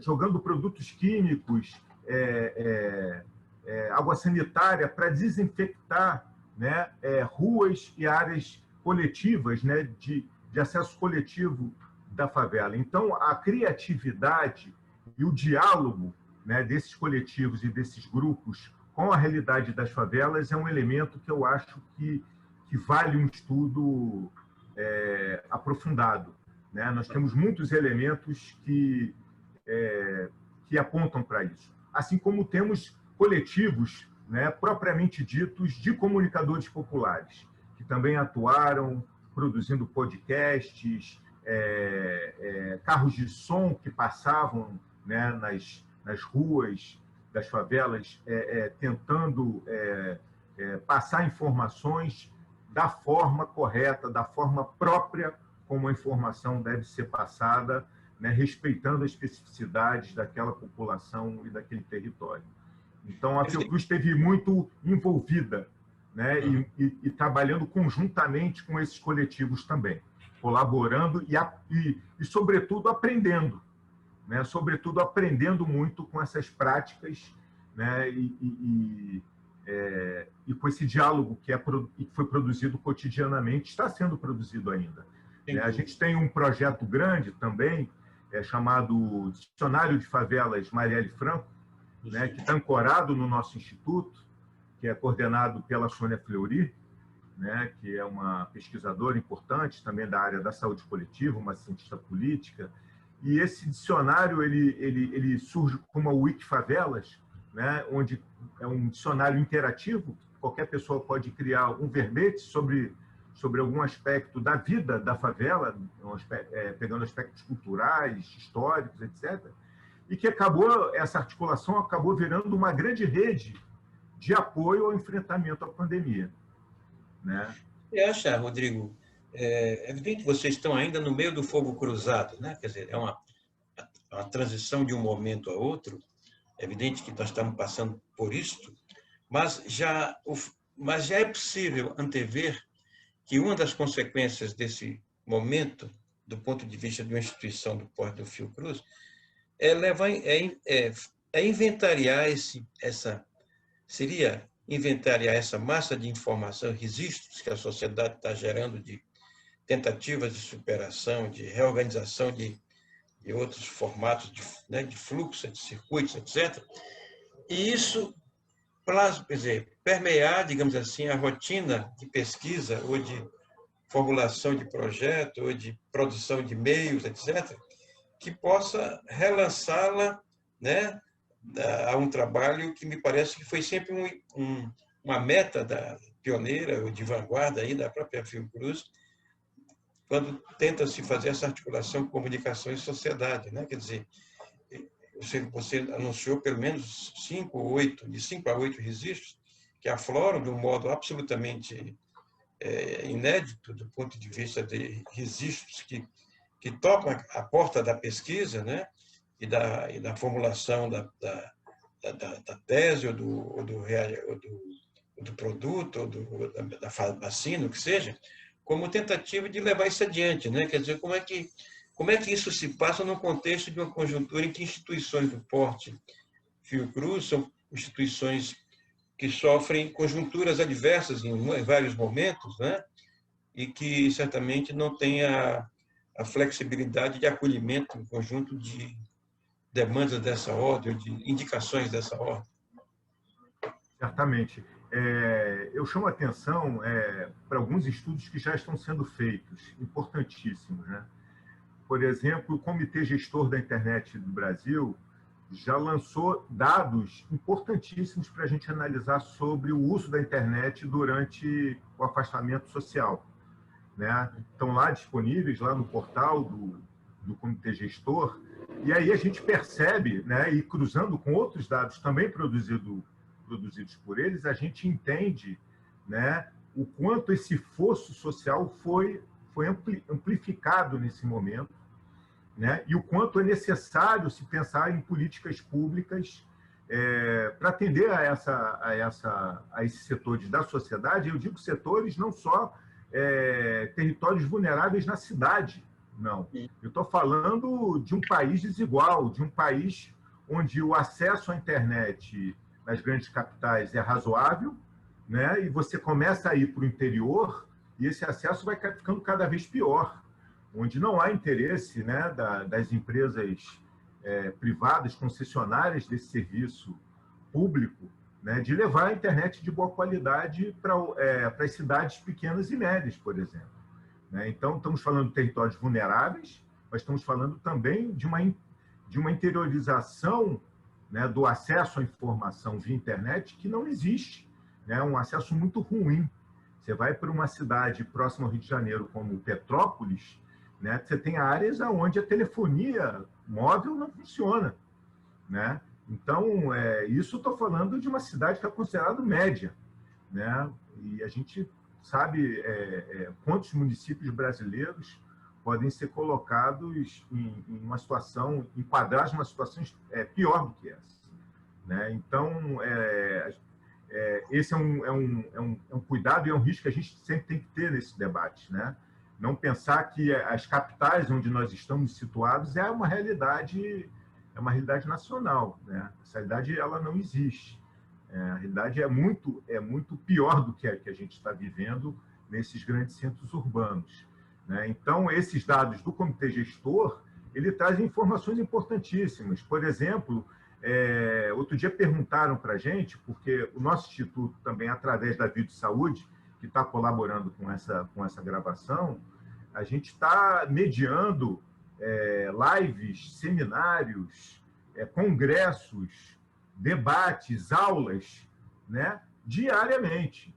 jogando produtos químicos, água sanitária para desinfectar, né, ruas e áreas coletivas, né, de acesso coletivo da favela. Então, a criatividade e o diálogo, né, desses coletivos e desses grupos com a realidade das favelas é um elemento que eu acho que vale um estudo aprofundado, né? Nós temos muitos elementos que apontam para isso. Assim como temos coletivos, né, propriamente ditos de comunicadores populares, que também atuaram produzindo podcasts, carros de som que passavam, né, nas ruas das favelas, tentando passar informações da forma correta, da forma própria como a informação deve ser passada, né, respeitando as especificidades daquela população e daquele território. Então, a Fiocruz esteve muito envolvida, né, e trabalhando conjuntamente com esses coletivos também, colaborando e sobretudo, aprendendo, né, sobretudo aprendendo muito com essas práticas, né, e com esse diálogo que foi produzido cotidianamente, está sendo produzido ainda. A gente tem um projeto grande também, chamado Dicionário de Favelas Marielle Franco, né, que está ancorado no nosso instituto, que é coordenado pela Sônia Fleury, né, que é uma pesquisadora importante também da área da saúde coletiva, uma cientista política. E esse dicionário ele surge como a Wikifavelas, né, onde é um dicionário interativo, qualquer pessoa pode criar um verbete sobre algum aspecto da vida da favela, pegando aspectos culturais, históricos, etc., e que essa articulação acabou virando uma grande rede de apoio ao enfrentamento à pandemia, né? Você acha, Rodrigo, é evidente que vocês estão ainda no meio do fogo cruzado, né? Quer dizer, é uma transição de um momento a outro. É evidente que nós estamos passando por isto, mas já é possível antever que uma das consequências desse momento, do ponto de vista de uma instituição do porte do Fiocruz, inventariar inventariar essa massa de informação, registros que a sociedade está gerando de tentativas de superação, de reorganização de outros formatos de fluxo, de circuitos, etc. E isso, quer dizer, permear, digamos assim, a rotina de pesquisa ou de formulação de projeto ou de produção de meios, etc., que possa relançá-la, né, a um trabalho que me parece que foi sempre uma meta da pioneira ou de vanguarda aí da própria Fiocruz, quando tenta-se fazer essa articulação com comunicação e sociedade, né? Quer dizer, você anunciou pelo menos 5 ou 8, de 5 a 8 registros que afloram de um modo absolutamente inédito do ponto de vista de registros que tocam a porta da pesquisa, né? E da formulação da tese ou do produto ou da vacina, o que seja, como tentativa de levar isso adiante, né? Quer dizer, como é que isso se passa no contexto de uma conjuntura em que instituições do porte Fiocruz são instituições que sofrem conjunturas adversas em vários momentos, né? E que certamente não têm a flexibilidade de acolhimento em conjunto de demandas dessa ordem, de indicações dessa ordem. Certamente. Eu chamo a atenção para alguns estudos que já estão sendo feitos, importantíssimos, né? Por exemplo, o Comitê Gestor da Internet do Brasil já lançou dados importantíssimos para a gente analisar sobre o uso da internet durante o afastamento social, né? Estão lá disponíveis, lá no portal do Comitê Gestor, e aí a gente percebe, né, e cruzando com outros dados também produzidos por eles, a gente entende, né, o quanto esse fosso social foi amplificado nesse momento, né, e o quanto é necessário se pensar em políticas públicas para atender a esses setores da sociedade. Eu digo setores não só territórios vulneráveis na cidade, não. Eu estou falando de um país desigual, de um país onde o acesso à internet nas grandes capitais é razoável, né? E você começa a ir para o interior e esse acesso vai ficando cada vez pior, onde não há interesse, né, das empresas privadas, concessionárias desse serviço público, né, de levar a internet de boa qualidade para as cidades pequenas e médias, por exemplo. Né? Então, estamos falando de territórios vulneráveis, mas estamos falando também de uma interiorização, né, do acesso à informação via internet que não existe, né? Um acesso muito ruim. Você vai para uma cidade próxima ao Rio de Janeiro, como Petrópolis, né, você tem áreas onde a telefonia móvel não funciona, né? Então, isso estou falando de uma cidade que é considerada média, né? E a gente sabe quantos municípios brasileiros podem ser colocados em uma situação, enquadrados numa situação pior do que essa, né? Então, esse é um cuidado e é um risco que a gente sempre tem que ter nesse debate, né? Não pensar que as capitais onde nós estamos situados é uma realidade nacional, né? Essa realidade ela não existe. A realidade é muito pior do que a gente está vivendo nesses grandes centros urbanos, né? Então, esses dados do Comitê Gestor, ele traz informações importantíssimas. Por exemplo, outro dia perguntaram para a gente, porque o nosso instituto também, através da Vida e Saúde, que está colaborando com essa gravação, a gente está mediando lives, seminários, congressos, debates, aulas, né, diariamente,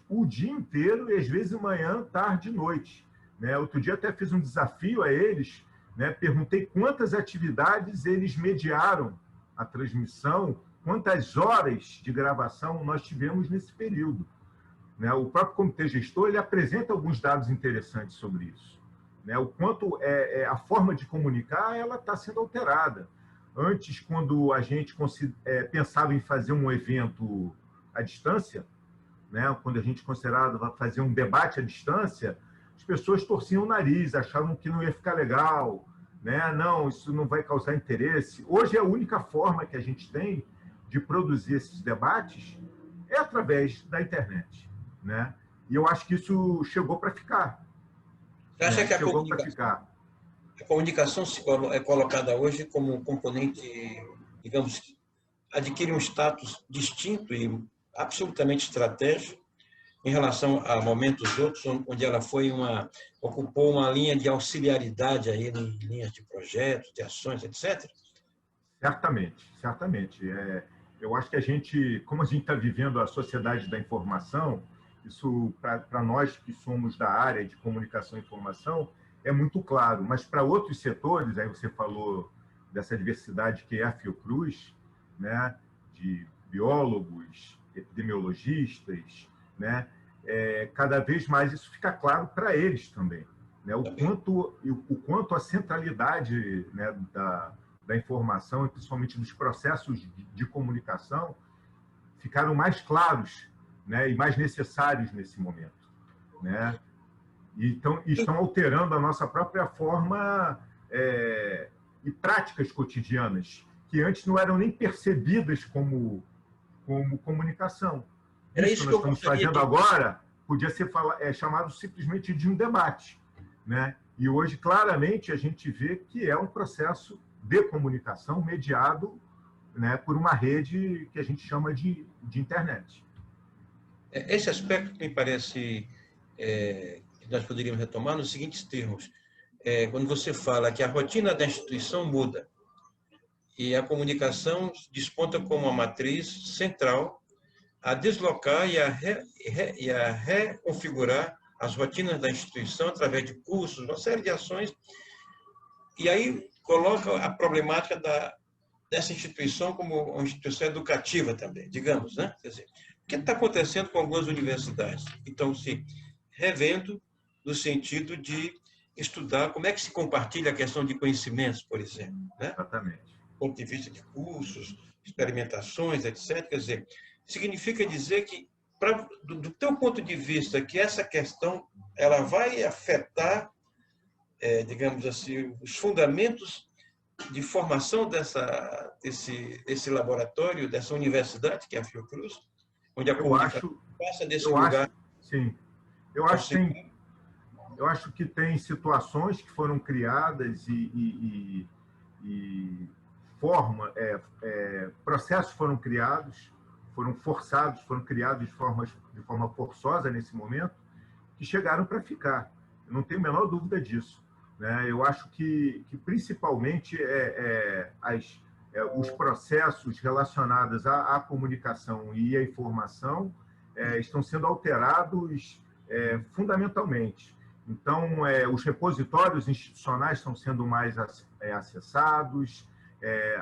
o dia inteiro, e às vezes manhã, tarde e noite, né? Outro dia até fiz um desafio a eles, né? Perguntei quantas atividades eles mediaram a transmissão, quantas horas de gravação nós tivemos nesse período, né? O próprio Comitê Gestor ele apresenta alguns dados interessantes sobre isso, né? O quanto a forma de comunicar ela está sendo alterada. Antes, quando a gente pensava em fazer um evento à distância, né? Quando a gente considerava fazer um debate à distância, as pessoas torciam o nariz, achavam que não ia ficar legal, né? Não, isso não vai causar interesse. Hoje, a única forma que a gente tem de produzir esses debates é através da internet, né? E eu acho que isso chegou para ficar. Você acha que a comunicação é colocada hoje como um componente, digamos, adquire um status distinto e absolutamente estratégico em relação a momentos outros, onde ela ocupou uma linha de auxiliaridade aí em linhas de projetos, de ações, etc.? Certamente, certamente. Eu acho que como a gente está vivendo a sociedade da informação, isso, para nós que somos da área de comunicação e informação, é muito claro. Mas para outros setores, aí você falou dessa diversidade que é a Fiocruz, né, de biólogos, epidemiologistas, né, cada vez mais isso fica claro para eles também, né, o quanto a centralidade, né, da informação, e principalmente dos processos de comunicação, ficaram mais claros, né, e mais necessários nesse momento, né? Então, estão alterando a nossa própria forma e práticas cotidianas, que antes não eram nem percebidas como comunicação. Isso que nós estamos fazendo agora podia ser chamado simplesmente de um debate, né? E hoje, claramente, a gente vê que é um processo de comunicação mediado, né, por uma rede que a gente chama de internet. Esse aspecto me parece que nós poderíamos retomar nos seguintes termos. Quando você fala que a rotina da instituição muda e a comunicação desponta como uma matriz central a deslocar e a reconfigurar as rotinas da instituição através de cursos, uma série de ações, e aí coloca a problemática dessa instituição como uma instituição educativa também, digamos, né? Quer dizer, o que está acontecendo com algumas universidades? Então, se revendo no sentido de estudar como é que se compartilha a questão de conhecimentos, por exemplo, né? Exatamente. Do ponto de vista de cursos, experimentações, etc. Quer dizer, significa dizer que, do teu ponto de vista, que essa questão ela vai afetar, digamos assim, os fundamentos de formação desse laboratório, dessa universidade, que é a Fiocruz, onde a comunicação passa desse lugar. Sim. Eu acho que tem situações que foram criadas e processos foram criados, foram forçados, foram criados de forma forçosa nesse momento, que chegaram para ficar. Eu não tenho a menor dúvida disso, né? Eu acho que principalmente os processos relacionados à comunicação e à informação estão sendo alterados fundamentalmente. Então, os repositórios institucionais estão sendo mais acessados,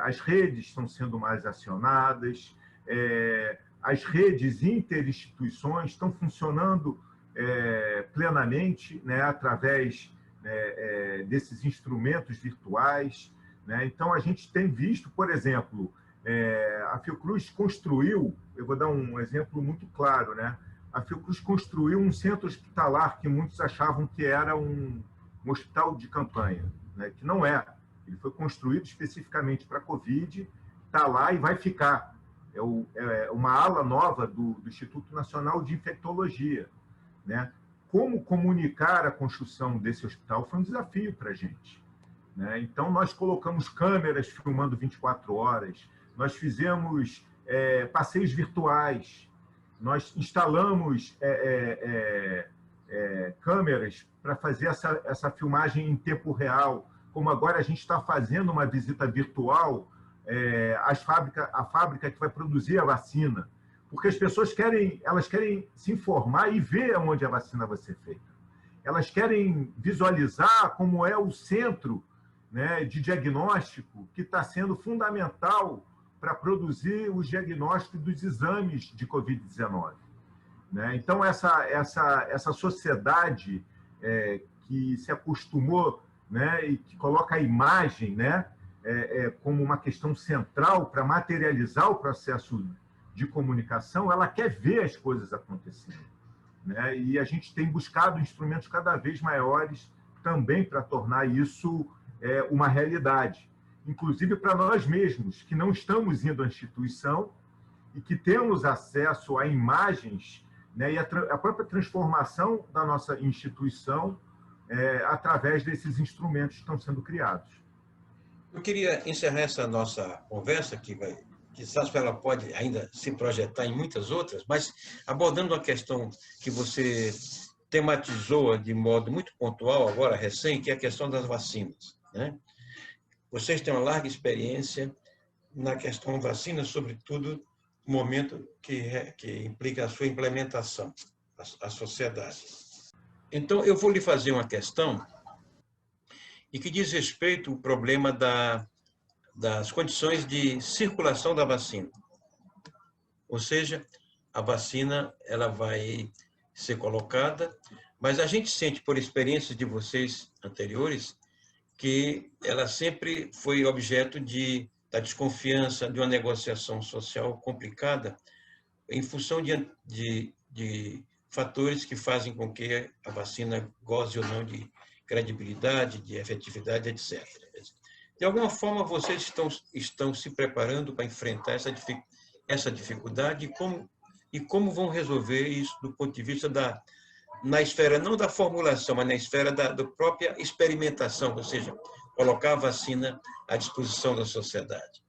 as redes estão sendo mais acionadas, as redes interinstituições estão funcionando plenamente, né, através desses instrumentos virtuais, né? Então, a gente tem visto, por exemplo, a Fiocruz construiu, eu vou dar um exemplo muito claro, né? A Fiocruz construiu um centro hospitalar que muitos achavam que era um hospital de campanha, né? Que não é. Ele foi construído especificamente para a Covid, está lá e vai ficar. É uma ala nova do Instituto Nacional de Infectologia, né? Como comunicar a construção desse hospital foi um desafio para a gente, né? Então, nós colocamos câmeras filmando 24 horas, nós fizemos passeios virtuais, nós instalamos câmeras para fazer essa filmagem em tempo real, como agora a gente está fazendo uma visita virtual à fábrica que vai produzir a vacina, porque as pessoas querem se informar e ver onde a vacina vai ser feita. Elas querem visualizar como é o centro, né, de diagnóstico que está sendo fundamental para produzir os diagnósticos dos exames de Covid-19. Né? Então, essa sociedade que se acostumou, né, e que coloca a imagem, né, como uma questão central para materializar o processo de comunicação, ela quer ver as coisas acontecendo, né? E a gente tem buscado instrumentos cada vez maiores também para tornar isso uma realidade, inclusive para nós mesmos, que não estamos indo à instituição e que temos acesso a imagens, né, e a própria transformação da nossa instituição através desses instrumentos que estão sendo criados. Eu queria encerrar essa nossa conversa, que quizás ela pode ainda se projetar em muitas outras, mas abordando uma questão que você tematizou de modo muito pontual agora, recém, que é a questão das vacinas, né? Vocês têm uma larga experiência na questão vacina, sobretudo no momento que implica a sua implementação, a sociedade. Então, eu vou lhe fazer uma questão e que diz respeito ao problema das condições de circulação da vacina. Ou seja, a vacina ela vai ser colocada, mas a gente sente, por experiências de vocês anteriores, que ela sempre foi objeto da desconfiança, de uma negociação social complicada, em função de fatores que fazem com que a vacina goze ou não de credibilidade, de efetividade, etc. De alguma forma, vocês estão se preparando para enfrentar essa dificuldade e como vão resolver isso do ponto de vista na esfera não da formulação, mas na esfera da própria experimentação, ou seja, colocar a vacina à disposição da sociedade.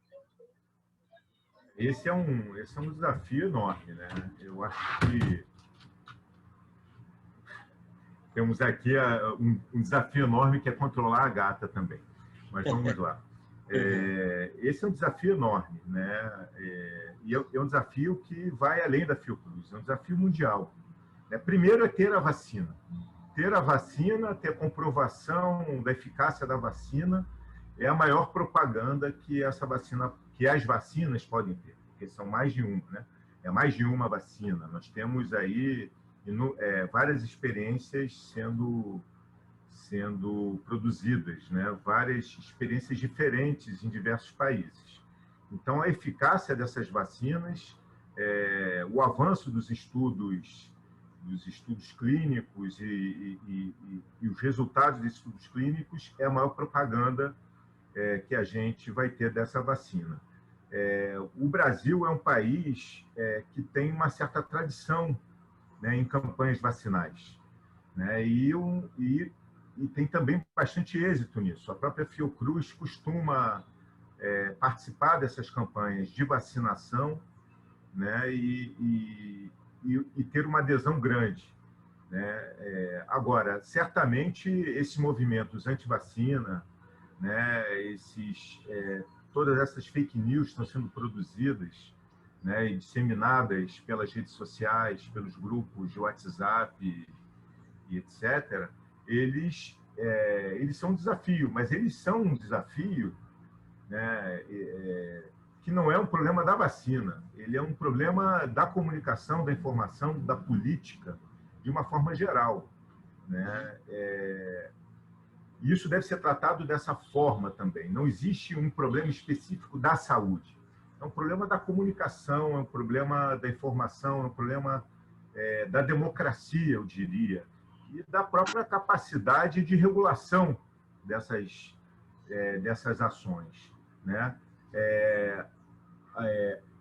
Esse é um desafio enorme, né? Eu acho que temos aqui um desafio enorme que é controlar a gata também. Mas vamos lá. Esse é um desafio enorme, né? E é um desafio que vai além da Fiocruz, é um desafio mundial. Primeiro é ter a vacina. Ter a vacina, ter a comprovação da eficácia da vacina é a maior propaganda que as vacinas podem ter, porque são mais de uma, né? É mais de uma vacina. Nós temos aí várias experiências sendo produzidas, né? Várias experiências diferentes em diversos países. Então, a eficácia dessas vacinas, o avanço dos estudos clínicos e os resultados desses estudos clínicos é a maior propaganda que a gente vai ter dessa vacina. O Brasil é um país que tem uma certa tradição, né, em campanhas vacinais, né, e tem também bastante êxito nisso. A própria Fiocruz costuma participar dessas campanhas de vacinação, né, e ter uma adesão grande, né? Agora, certamente, esses movimentos anti-vacina, né, todas essas fake news estão sendo produzidas, né, e disseminadas pelas redes sociais, pelos grupos de WhatsApp e etc., eles são um desafio, mas eles são um desafio, né, que não é um problema da vacina, ele é um problema da comunicação, da informação, da política, de uma forma geral, né? Isso deve ser tratado dessa forma também. Não existe um problema específico da saúde. É um problema da comunicação, é um problema da informação, é um problema da democracia, eu diria, e da própria capacidade de regulação dessas ações, né?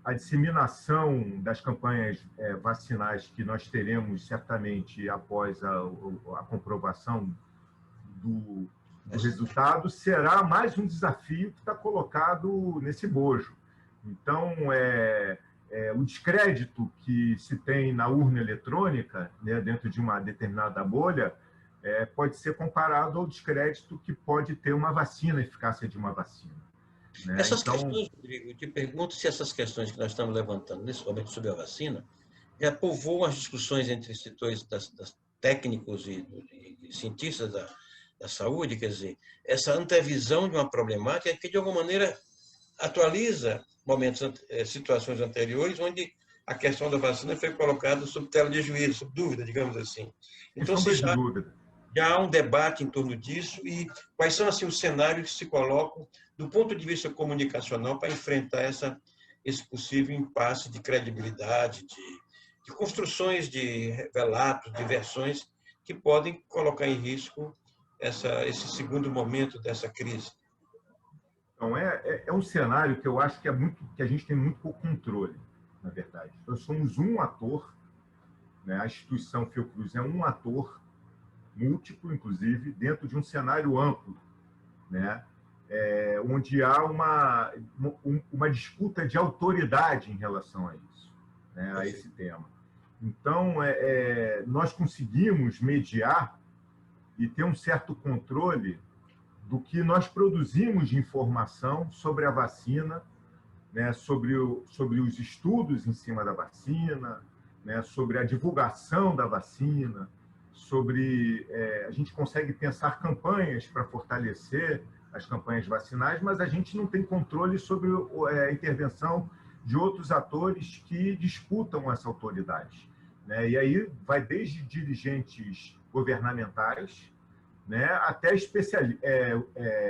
A disseminação das campanhas vacinais que nós teremos certamente após a comprovação do resultado será mais um desafio que está colocado nesse bojo. Então, o descrédito que se tem na urna eletrônica, né, dentro de uma determinada bolha, pode ser comparado ao descrédito que pode ter uma vacina, a eficácia de uma vacina. Né? Essas questões, Rodrigo, eu te pergunto se essas questões que nós estamos levantando nesse momento sobre a vacina já povoam as discussões entre setores das técnicos e cientistas da saúde, quer dizer, essa antevisão de uma problemática que, de alguma maneira, atualiza situações anteriores, onde a questão da vacina foi colocada sob tela de juízo, sob dúvida, digamos assim. Então, já há um debate em torno disso e quais são assim, os cenários que se colocam do ponto de vista comunicacional para enfrentar esse possível impasse de credibilidade, de construções de relatos, de versões que podem colocar em risco esse segundo momento dessa crise. Então, é um cenário que eu acho que a gente tem muito pouco controle, na verdade. Nós somos um ator, né? A instituição Fiocruz é um ator múltiplo, inclusive, dentro de um cenário amplo, né? onde há uma disputa de autoridade em relação a isso, né, a esse tema. Então, nós conseguimos mediar e ter um certo controle do que nós produzimos de informação sobre a vacina, né, sobre os estudos em cima da vacina, né, sobre a divulgação da vacina, a gente consegue pensar campanhas para fortalecer as campanhas vacinais, mas a gente não tem controle sobre a intervenção de outros atores que disputam essa autoridade, né? E aí vai desde dirigentes governamentais, né, até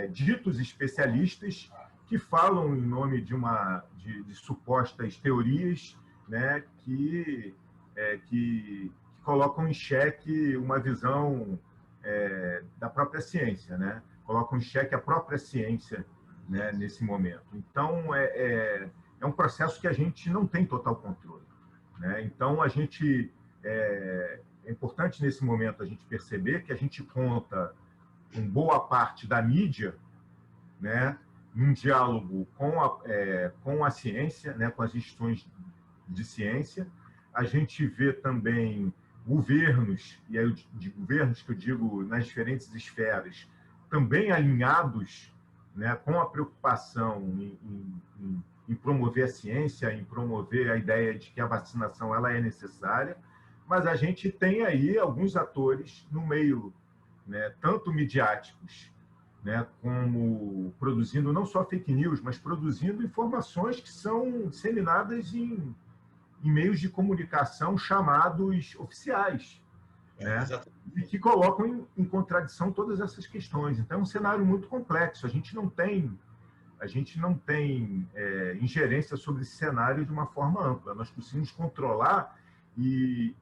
ditos especialistas que falam em nome de supostas teorias, né, que colocam em xeque uma visão da própria ciência, né? Colocam em xeque a própria ciência, né, nesse momento. Então, é um processo que a gente não tem total controle, né? Então, é importante nesse momento a gente perceber que a gente conta com boa parte da mídia, né, num diálogo com a ciência, né, com as instituições de ciência. A gente vê também governos, e aí de governos que eu digo nas diferentes esferas, também alinhados, né, com a preocupação em promover a ciência, em promover a ideia de que a vacinação ela é necessária, mas a gente tem aí alguns atores no meio, né, tanto midiáticos, né, como produzindo não só fake news, mas produzindo informações que são disseminadas em meios de comunicação chamados oficiais, né, e que colocam em contradição todas essas questões. Então, é um cenário muito complexo. A gente não tem ingerência sobre esse cenário de uma forma ampla. Nós conseguimos controlar e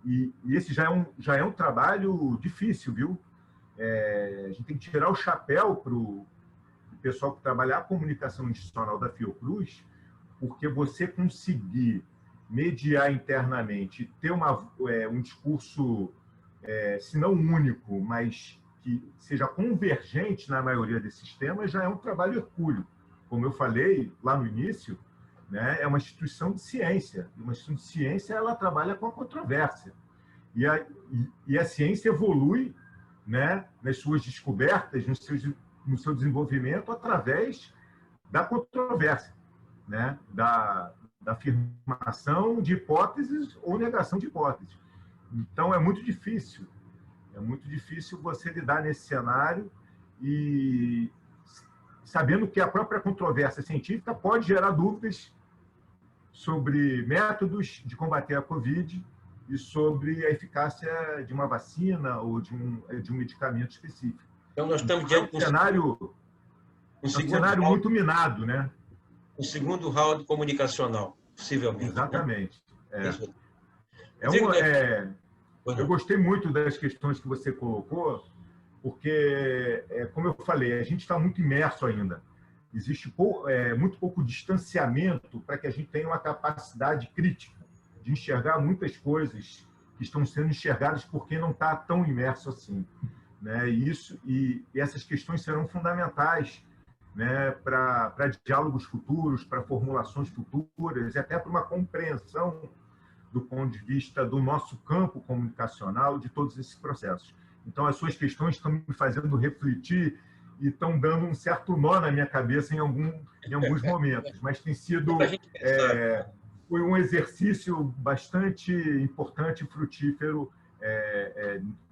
esse já é um trabalho difícil, viu? A gente tem que tirar o chapéu para o pessoal que trabalha a comunicação institucional da Fiocruz, porque você conseguir mediar internamente, ter um discurso, se não único, mas que seja convergente na maioria desses temas, já é um trabalho hercúleo. Como eu falei lá no início, né, é uma instituição de ciência. E uma instituição de ciência ela trabalha com a controvérsia. E a ciência evolui, né, nas suas descobertas, no seu desenvolvimento, através da controvérsia, né, da afirmação de hipóteses ou negação de hipóteses. Então, é muito difícil você lidar nesse cenário e sabendo que a própria controvérsia científica pode gerar dúvidas sobre métodos de combater a Covid e sobre a eficácia de uma vacina ou de um medicamento específico. Então, nós estamos diante de um cenário muito minado, né? Um segundo round comunicacional, possivelmente. Exatamente. Né? Eu gostei muito das questões que você colocou, porque, como eu falei, a gente está muito imerso ainda. Existe muito pouco distanciamento para que a gente tenha uma capacidade crítica de enxergar muitas coisas que estão sendo enxergadas por quem não está tão imerso assim, né? E essas questões serão fundamentais, né, para diálogos futuros, para formulações futuras e até para uma compreensão do ponto de vista do nosso campo comunicacional de todos esses processos. Então, as suas questões estão me fazendo refletir e estão dando um certo nó na minha cabeça em alguns momentos, mas tem sido foi um exercício bastante importante e frutífero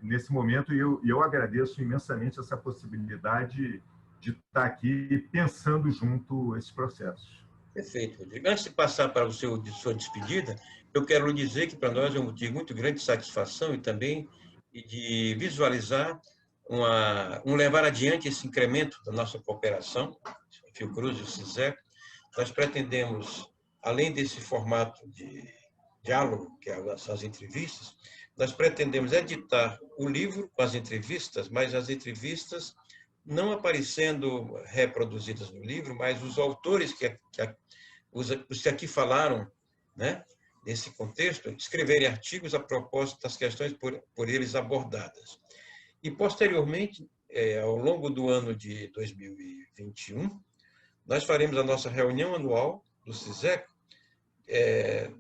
nesse momento, e eu agradeço imensamente essa possibilidade de estar aqui pensando junto esses processos. Perfeito, Rodrigo. Antes de passar para sua despedida, eu quero lhe dizer que para nós é um motivo muito grande de satisfação e também de visualizar levar adiante esse incremento da nossa cooperação, Fiocruz e o CISEC. Nós pretendemos, além desse formato de diálogo, que são as entrevistas, nós pretendemos editar o livro com as entrevistas, mas as entrevistas não aparecendo reproduzidas no livro, mas os autores os que aqui falaram, né, nesse contexto, escreverem artigos a propósito das questões por eles abordadas. E, posteriormente, ao longo do ano de 2021, nós faremos a nossa reunião anual do CISECO,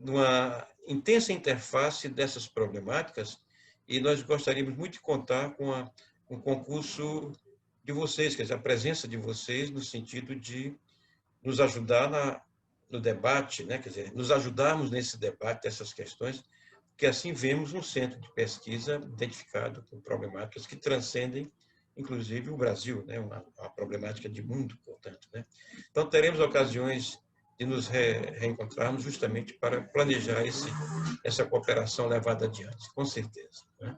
numa intensa interface dessas problemáticas, e nós gostaríamos muito de contar com o concurso de vocês, quer dizer, a presença de vocês no sentido de nos ajudar no debate, né? Quer dizer, nos ajudarmos nesse debate dessas questões, porque assim vemos um centro de pesquisa identificado com problemáticas que transcendem, inclusive, o Brasil, né? Uma problemática de mundo, portanto, né? Então, teremos ocasiões de nos reencontrarmos justamente para planejar essa cooperação levada adiante, com certeza, né?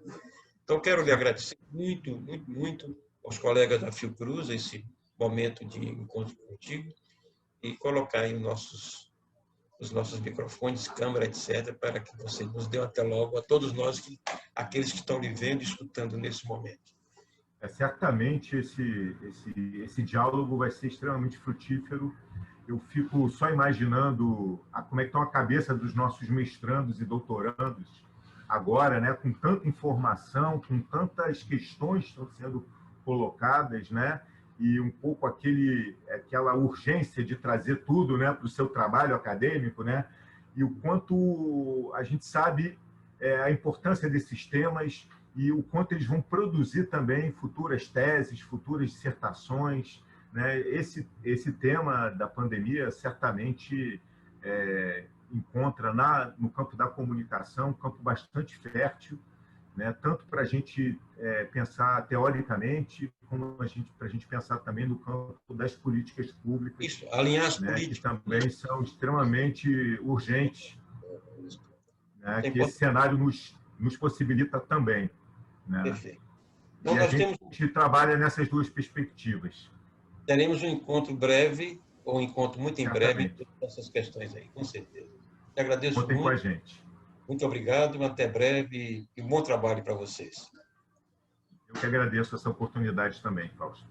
Então, quero lhe agradecer muito, muito, muito aos colegas da Fiocruz esse momento de encontro contigo e colocar aí os nossos microfones, câmera, etc., para que você nos dê até logo a todos nós, aqueles que estão lhe vendo e escutando nesse momento. Certamente esse diálogo vai ser extremamente frutífero. Eu fico só imaginando como é que está a cabeça dos nossos mestrandos e doutorandos agora, né, com tanta informação, com tantas questões que estão sendo colocadas, né, e um pouco aquela urgência de trazer tudo, né, para o seu trabalho acadêmico, né, e o quanto a gente sabe a importância desses temas e o quanto eles vão produzir também futuras teses, futuras dissertações, né? Esse tema da pandemia certamente encontra no campo da comunicação um campo bastante fértil, né? Tanto para a gente pensar teoricamente, como para a gente pensar também no campo das políticas públicas. Isso, alinhar as políticas. Que também são extremamente urgentes, né? Que esse cenário nos possibilita também. Né? Perfeito. Então, e a gente trabalha nessas duas perspectivas. Teremos um encontro breve, ou um encontro muito em breve, em todas essas questões aí, com certeza. Te agradeço Contem muito. Com a gente. Muito obrigado, até breve e bom trabalho para vocês. Eu que agradeço essa oportunidade também, Fausto.